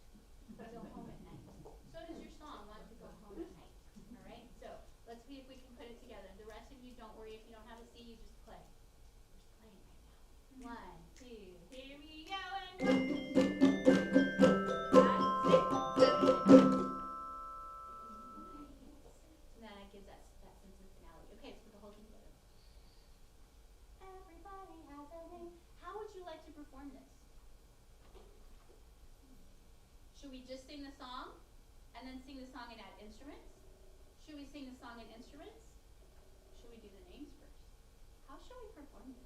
I go home at night. So does your song, want to go home at night. All right? So let's see if we can put it together. The rest of you, don't worry if you don't have a C, you just play. We're just playing right now. 1, 2, here we go, and 5, 6, 7, 8. That gives us that sense of finality. Okay, let's put the whole thing together. Everybody has a name. How would you like to perform this? Should we just sing the song and then sing the song and add instruments? Should we sing the song and instruments? Should we do the names first? How shall we perform this?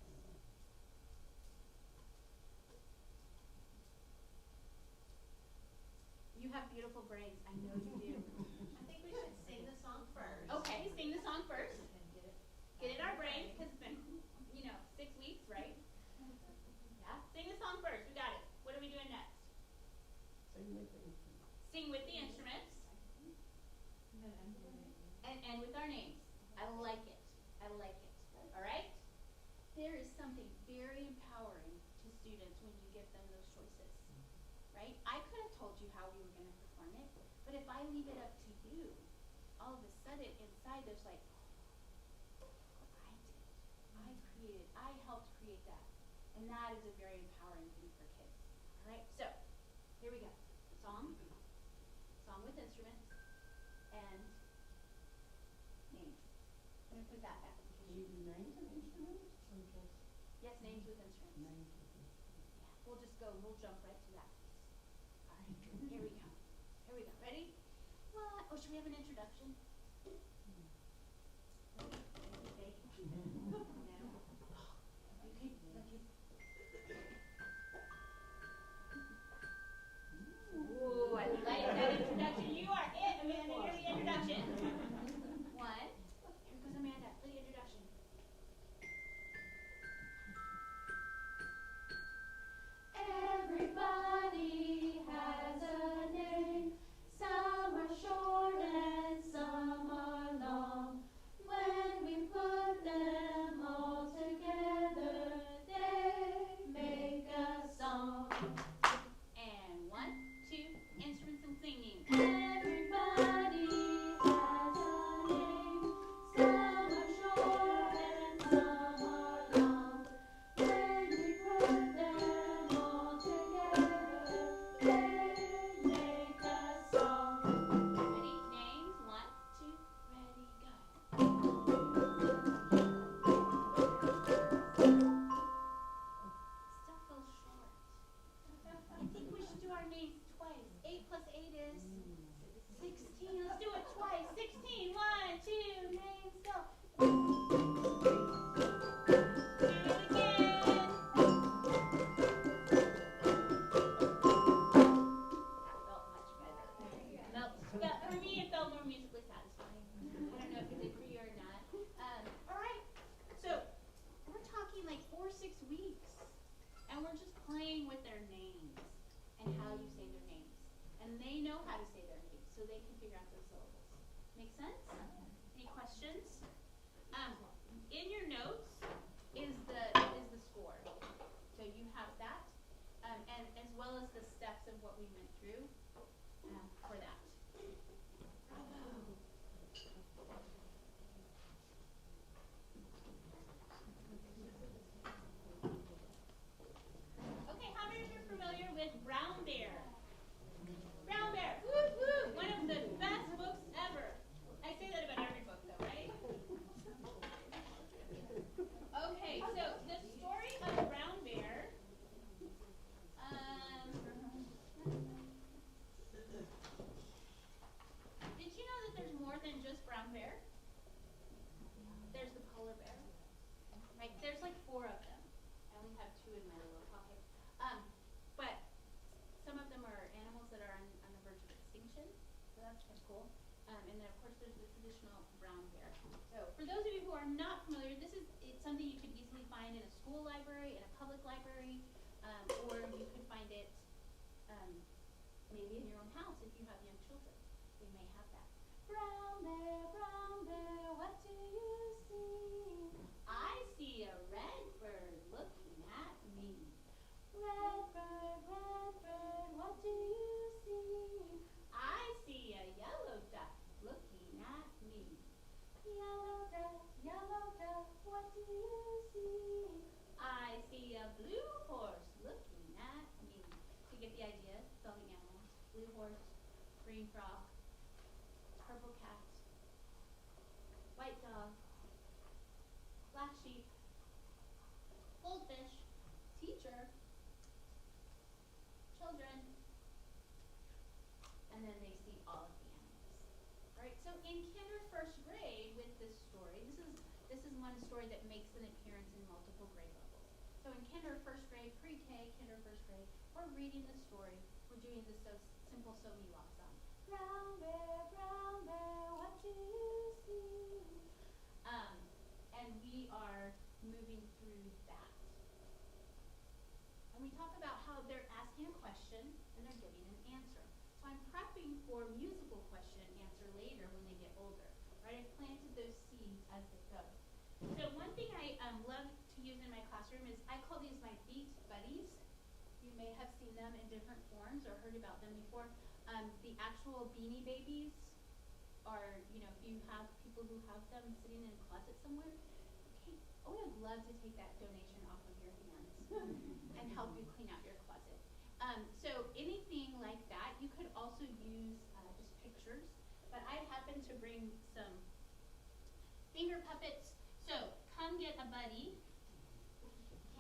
Sing with the instruments. And then end with our name. And end with our names. I like it. I like it. All right? There is something very empowering to students when you give them those choices. Right? I could have told you how we were going to perform it, but if I leave it up to you, all of a sudden inside there's like, I helped create that. And that is a very empowering thing for kids. All right? So, here we go. Song with instruments, and names. I'm going to put that back. Yes, names with instruments. Yeah, we'll jump right to that. All right, here we go. Ready? What? Oh, should we have an introduction? Ooh, I like that introduction. You are it, Amanda. Here's the introduction. One. Here goes Amanda for the introduction. Everybody has a name. Some are short and some are long. When we put them all together, they make a song. And 1, 2, instruments and singing. Everybody has a name. Some are short and some are long. When we put them all together, they make a song. Ready? Names. 1, 2, ready, go. Stuff goes short. I think we should do our names twice. 8 plus 8 is 16. Let's do it twice. 16. 1, 2, names, go. Do it again. That felt much better. For me, it felt more musically satisfying. I don't know if it did for you or not. All right. So we're talking like 4, 6 weeks. And we're just playing with their names and how you say their names. And they know how to say their names, so they can figure out those syllables. Make sense? Any questions? In your notes is the score. So you have that, and as well as the steps of what we went through for that. Bravo. Okay, how many of you are familiar with Brown Bear? Brown Bear, woo woo, one of the best books ever. I say that about every book though, right? Okay, so the story of Brown Bear, did you know that there's more than just Brown Bear? There's the polar bear, right? There's like 4 of them. I only have 2 in my little pocket. But some of them are animals that are on the verge of extinction, so that's kind of cool. And then of course there's the traditional brown bear. So for those of you who are not familiar, it's something you could easily find in a school library, in a public library, or you could find it maybe in your own house if you have young children. They may have that. Brown bear, what do you see? I see a red bird looking at me. Red bird, what do you see? I see a yellow duck looking at me. Yellow duck, what do you see? I see a blue horse looking at me. You get the idea? Spelling animals. Blue horse, green frog, purple cat, white dog, black sheep, goldfish, teacher, children, and then they see all of the animals. Alright, so in kinder first grade with this story, this is one story that makes an appearance in multiple grade levels. So in kinder first grade, pre-K, kinder first grade, we're reading the story. We're doing the simple So Me Walk song. Brown bear, what do you see? And we are moving through that. And we talk about how they're asking a question. question and they're getting an answer. So I'm prepping for musical question and answer later when they get older, right? I've planted those seeds as they go. So one thing I love to use in my classroom is I call these my beat buddies. You may have seen them in different forms or heard about them before. The actual Beanie Babies are, you know, if you have people who have them sitting in a closet somewhere, okay, I would love to take that donation off of your hands and help you clean out your closet. So anything like that, you could also use just pictures, but I happen to bring some finger puppets. So come get a buddy.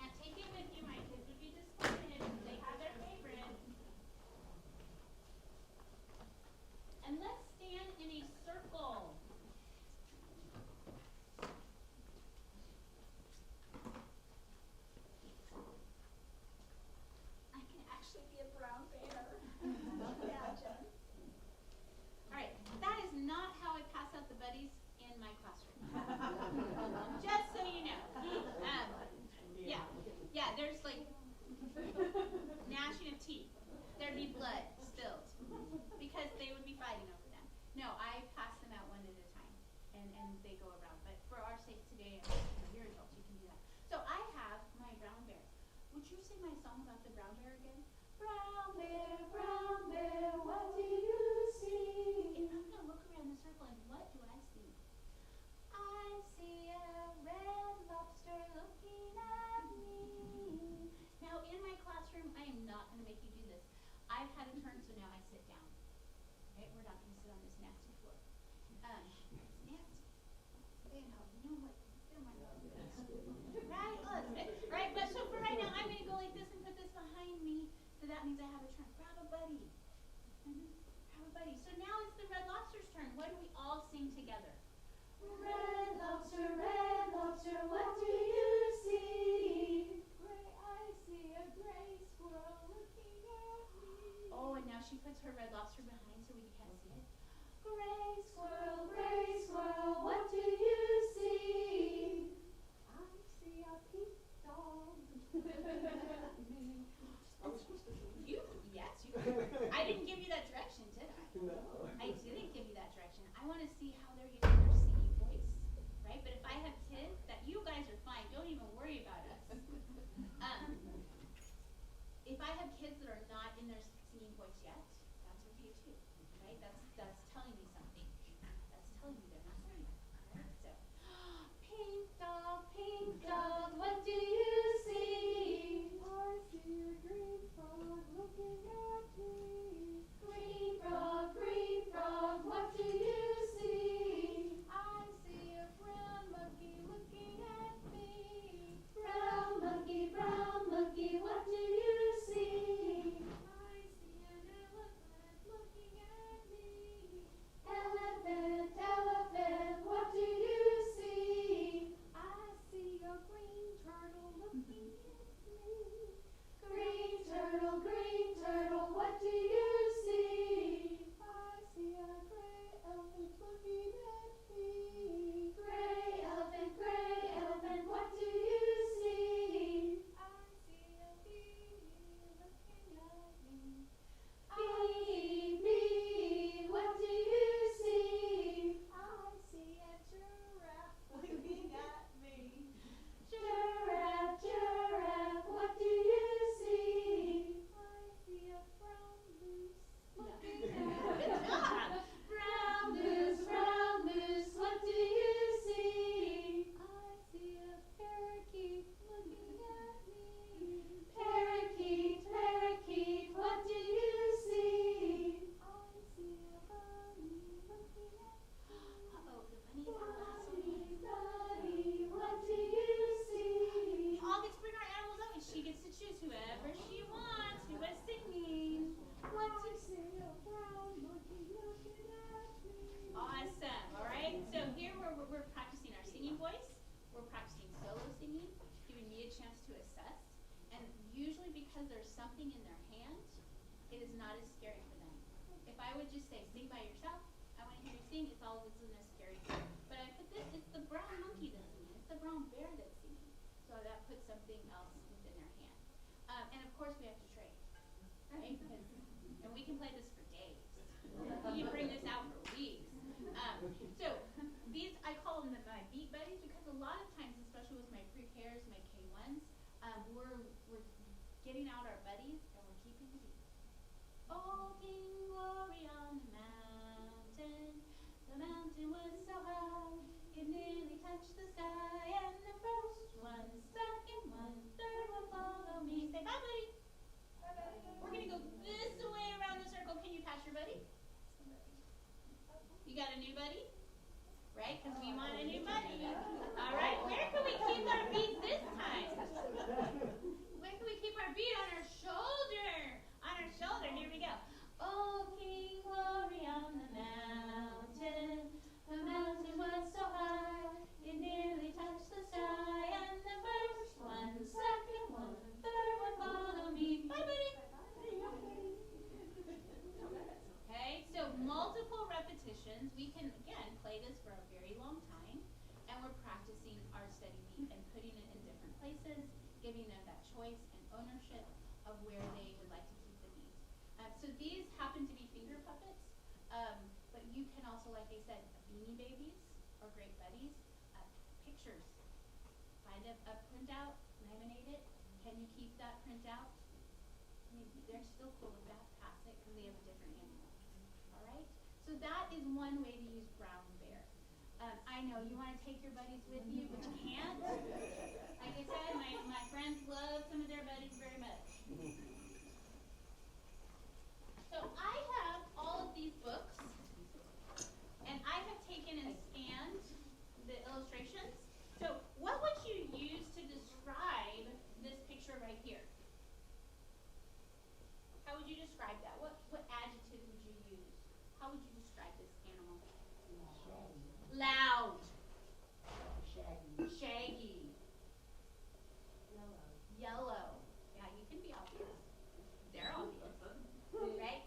Can't take it with you, my kids would be disappointed. They have their favorite. And let's stand in a circle. I can actually be a brown bear. Imagine. All right, that is not how I pass out the buddies in my classroom. Just so you know. Yeah, there's like gnashing of teeth. There'd be blood spilled because they would be fighting over them. No, I pass them out one at a time, and they go around. But for our sake today, and your adults, you can do that. So I have my brown bear. Would you sing my song about the brown bear again? Brown bear, what do you see? And I'm gonna look around the circle, and what do I see? I see a red lobster looking at me. Now in my classroom, I am not gonna make you do this. I've had a turn, so now I sit down. Okay, we're not gonna sit on this nasty floor. It's nasty. They know, you know what? Right? Oh, that's good. Right, but so for right now, I'm gonna go like this and put this behind me. So that means I have a turn. Grab a buddy. Grab a buddy. So now it's the red lobster's turn. What do we all sing together? Red lobster, what do you see? I see a gray squirrel looking at me. Oh, and now she puts her red lobster behind so we can't see it. Gray squirrel, what do you see? I see a pink dog. Yes, I didn't give you that direction, did I? No. I didn't give you that direction. I want to see how they're using their singing voice, right? But if I have kids, that you guys are fine. Don't even worry about us. If I have kids that are not in their singing voice yet, that's okay too, right? That's telling me something. That's telling me they're not ready, right? So, pink dog, what do you see? I see a green frog looking at me. Green frog, what do you see? I see a brown monkey looking at me. Brown monkey, what do you see? I see an elephant looking at me. Elephant, what do you see? I see a green turtle looking at me. Green turtle, what do you see? I see a gray elephant looking at me. Gray elephant, what do you see? I see a bee looking at me. Bee, what do you see? I see a giraffe looking at me. Giraffe, what do you see? I see a brown moose looking Good at me. job. Brown moose, what do you see? I see a parakeet looking at me. Parakeet, what do you see? I see a bunny looking at me. Uh-oh, the bunny's the last one. Bunny, What do you see? We all get to bring our animals out, and she gets to choose whoever she wants, who was singing. What do I see a brown monkey looking at me. Awesome. All right. So here we're practicing our singing voice. We're practicing solo singing, giving me a chance to assess. And usually because there's something in their hand, it is not as scary for them. If I would just say, sing by yourself, I want to hear you sing, it's all isn't as scary. But I put this, it's the brown monkey that's singing. It's the brown bear that's singing. So that puts something else within their hand. And of course we have to train. Right? we can play this for days. We can bring this out for weeks. So these, I call them my beat buddies because a lot of times, especially with my pre-Ks, my K1s, we're getting out our buddies and we're keeping the beat. Oh, King Glory on the mountain. The mountain was so high, it nearly touched the sky. And the first one, second one, third one follow me. Say bye, buddy. Bye, buddy. We're going to go this way around the circle. Can you pass your buddy? You got a new buddy? Right? Because we want a new buddy. All right. Where can we keep our beat this time? Where can we keep our beat? On our shoulder. On our shoulder. Here we go. Oh, King Glory on the mountain. The mountain was so high, it nearly touched the sky. And the first one, second one, third one follow me. Bye, buddy. Okay, so multiple repetitions. We can, again, play this for a very long time. And we're practicing our steady beat and putting it in different places, giving them that choice and ownership of where they would like to keep the beat. So these happen to be finger puppets, but you can also, like I said, Beanie Babies are great buddies. Pictures. Find a printout, laminate it. Can you keep that printout? They're still cool with that. Pass it because they have a different animal. All right? So that is one way to use brown bear. I know you want to take your buddies with you, but you can't. Like I said, my friends love some of their buddies very much. So I have all of these books, and I have taken and scanned the illustrations. So what would you use to describe this picture right here? How would you describe that? What adjective would you use? How would you describe this animal? Loud. Shaggy. Yellow. Yeah, you can be obvious. They're obvious. Right?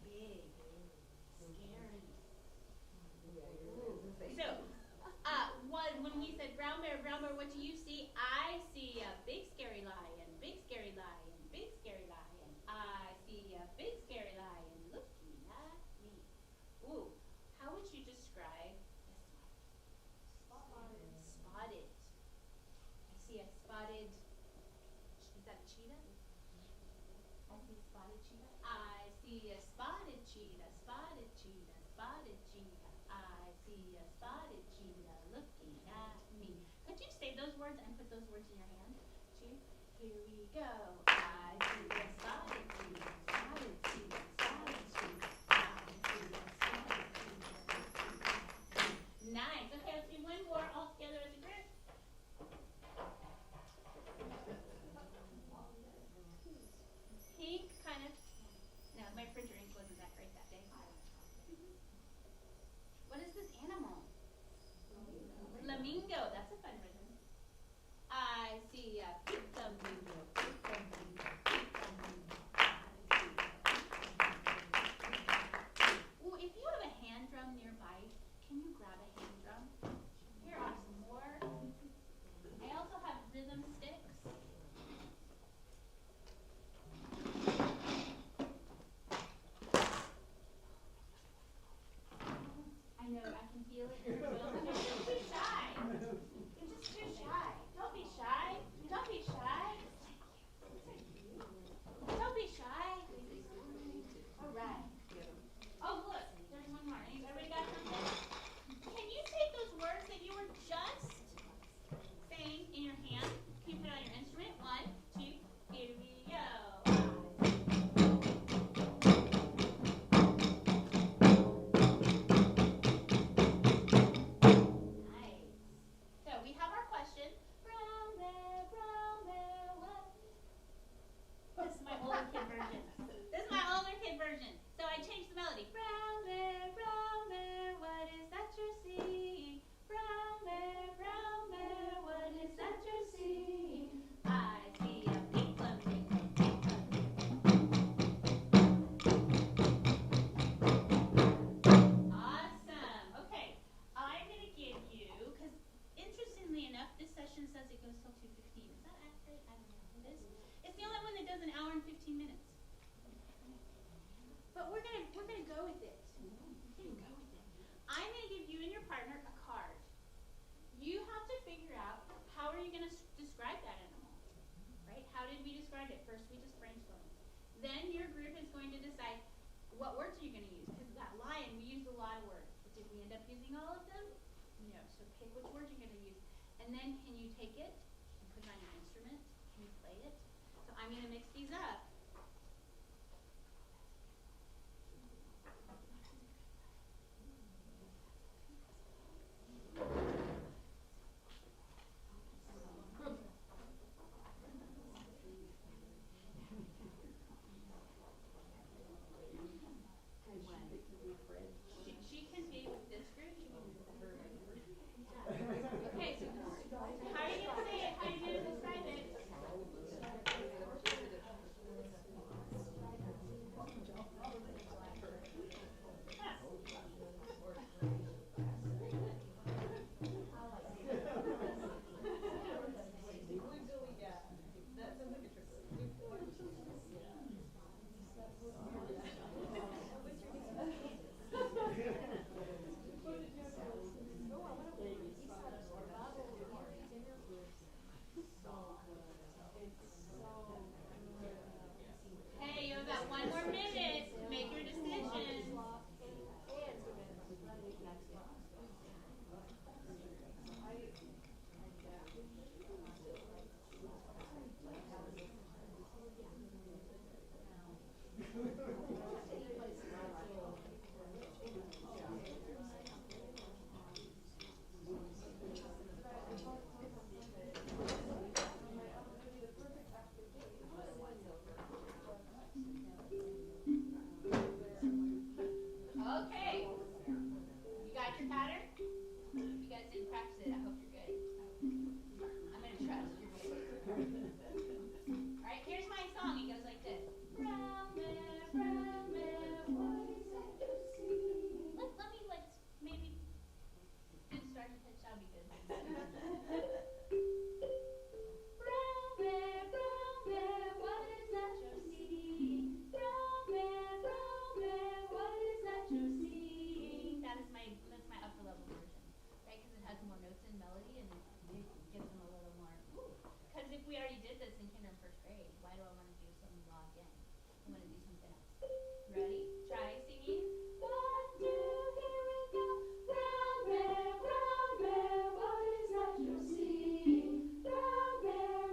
Big. Scary. So, when we said brown bear, what do you see? I see a big scary lion, big scary lion, big scary lion. I see a big scary lion looking at me. Ooh, how would you describe this one? Spotted. I see a spotted, is that a cheetah? I see a spotted cheetah. I see a spotted cheetah, spotted cheetah, spotted cheetah. I see a spotted cheetah looking at me. Could you say those words and put those words in your hand? Here we go. I see a spotted cheetah, spotted cheetah, spotted cheetah. I see a spotted cheetah. Nice. Okay, let's do one more all together as a group. Pink, kind of. No, my printer ink wasn't that great that day. What is this animal? Flamingo. That's a fun rhythm. I see a big flamingo, big flamingo. partner a card. You have to figure out how are you going to describe that animal, right? How did we describe it? First, we just brainstormed. Then your group is going to decide what words are you going to use. Because that lion, we used a lot of words. But did we end up using all of them? No. So pick which words you're going to use. And then can you take it and put it on your instrument? Can you play it? So I'm going to mix these up. She can be with this group. She can be with her. Okay, so how are you going to say it? How are you going to describe it? Hey, you have about 1 more minute to make your decision. Okay. You got your pattern? You guys didn't practice it. I hope you're good. I'm going to trust you're good. Alright, here's my song. It goes like this. Brown bear, what is that you see? Let me, like, maybe good start to pitch. That would be good. Brown bear, what is that you see? Brown bear, what is that you see? That's my upper level version, right? Because it has more notes and melody, and it gives them a little more. Because if we already did this in kindergarten and first grade, why do I want to do something raw again? I want to do something else. Ready? Try singing. 1, 2, here we go. Brown bear, what is that you see? Brown bear,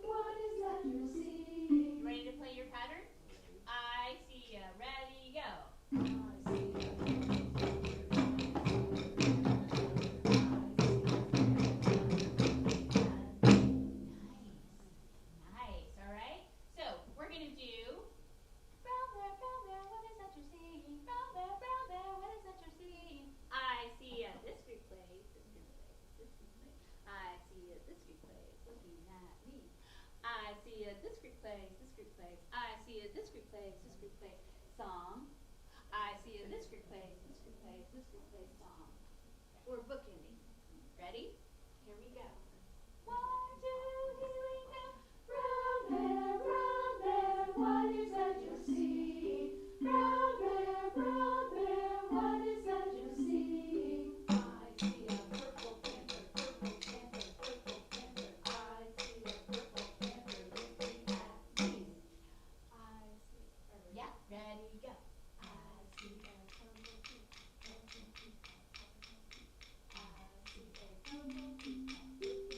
what is that you see? You ready to play your pattern? I see ya. Ready, go. Nice, all right? So we're going to do brown bear, what is that you're seeing? Brown bear, what is that you're seeing? I see this group plays, this group plays, this group plays. I see this group plays, looking at me. I see this group plays, this group plays. I see this group plays, this group plays. Song. I see this group plays, this group plays, this group plays. Song. We're bookending. Ready? Here we go. 1, 2, here we go. Brown bear, what is that you see? Brown bear, what is that you see? I see a purple panther, purple panther, purple panther. I see a purple panther looking at me. I see. Yeah, ready, go. I see a purple peacock, purple peacock, purple peacock. I see a purple peacock.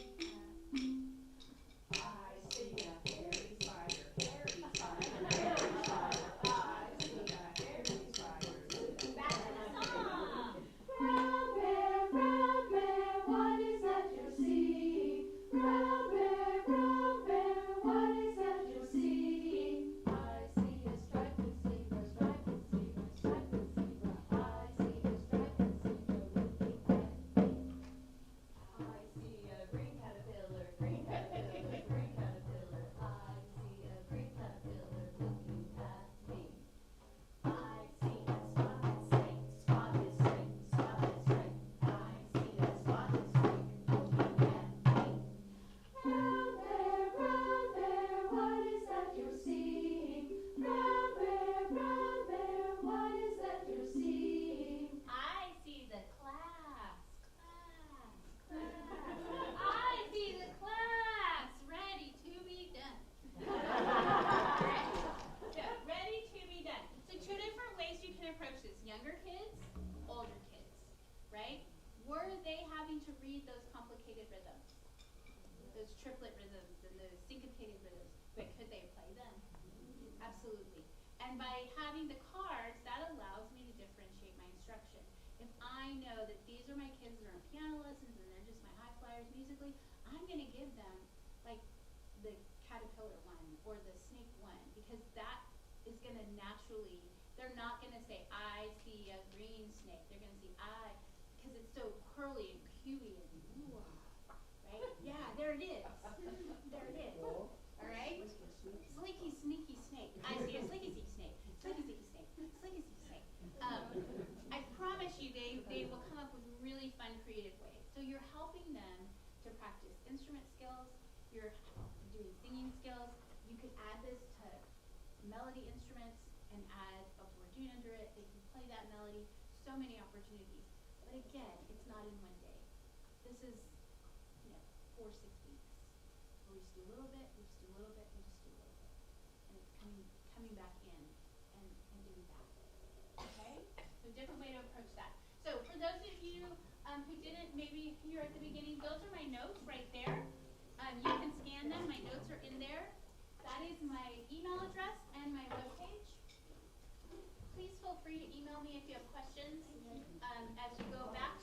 Absolutely. And by having the cards, that allows me to differentiate my instruction. If I know that these are my kids that are on piano lessons and they're just my high flyers musically, I'm going to give them like the caterpillar one or the snake one, because that is going to naturally, they're not going to say, I see a green snake. They're going to see because it's so curly and huey and ooh, right? Yeah, there it is. There it is. All right? Slinky, sneaky snake. I see a slinky, sneaky snake. Slinky, sneaky snake. Slinky, sneaky snake. I promise you, they will come up with really fun, creative ways. So you're helping them to practice instrument skills. You're doing singing skills. You could add this to melody instruments and add a bourdon under it. They can play that melody. So many opportunities. But again, it's not in one day. This is, 4 or 6 weeks. Where we just do a little bit, we just do a little bit, we just do a little bit. And it's coming back in and doing that. Okay? So different way to approach that. So for those of you who didn't maybe hear at the beginning, those are my notes right there. You can scan them. My notes are in there. That is my email address and my webpage. Please feel free to email me if you have questions as you go back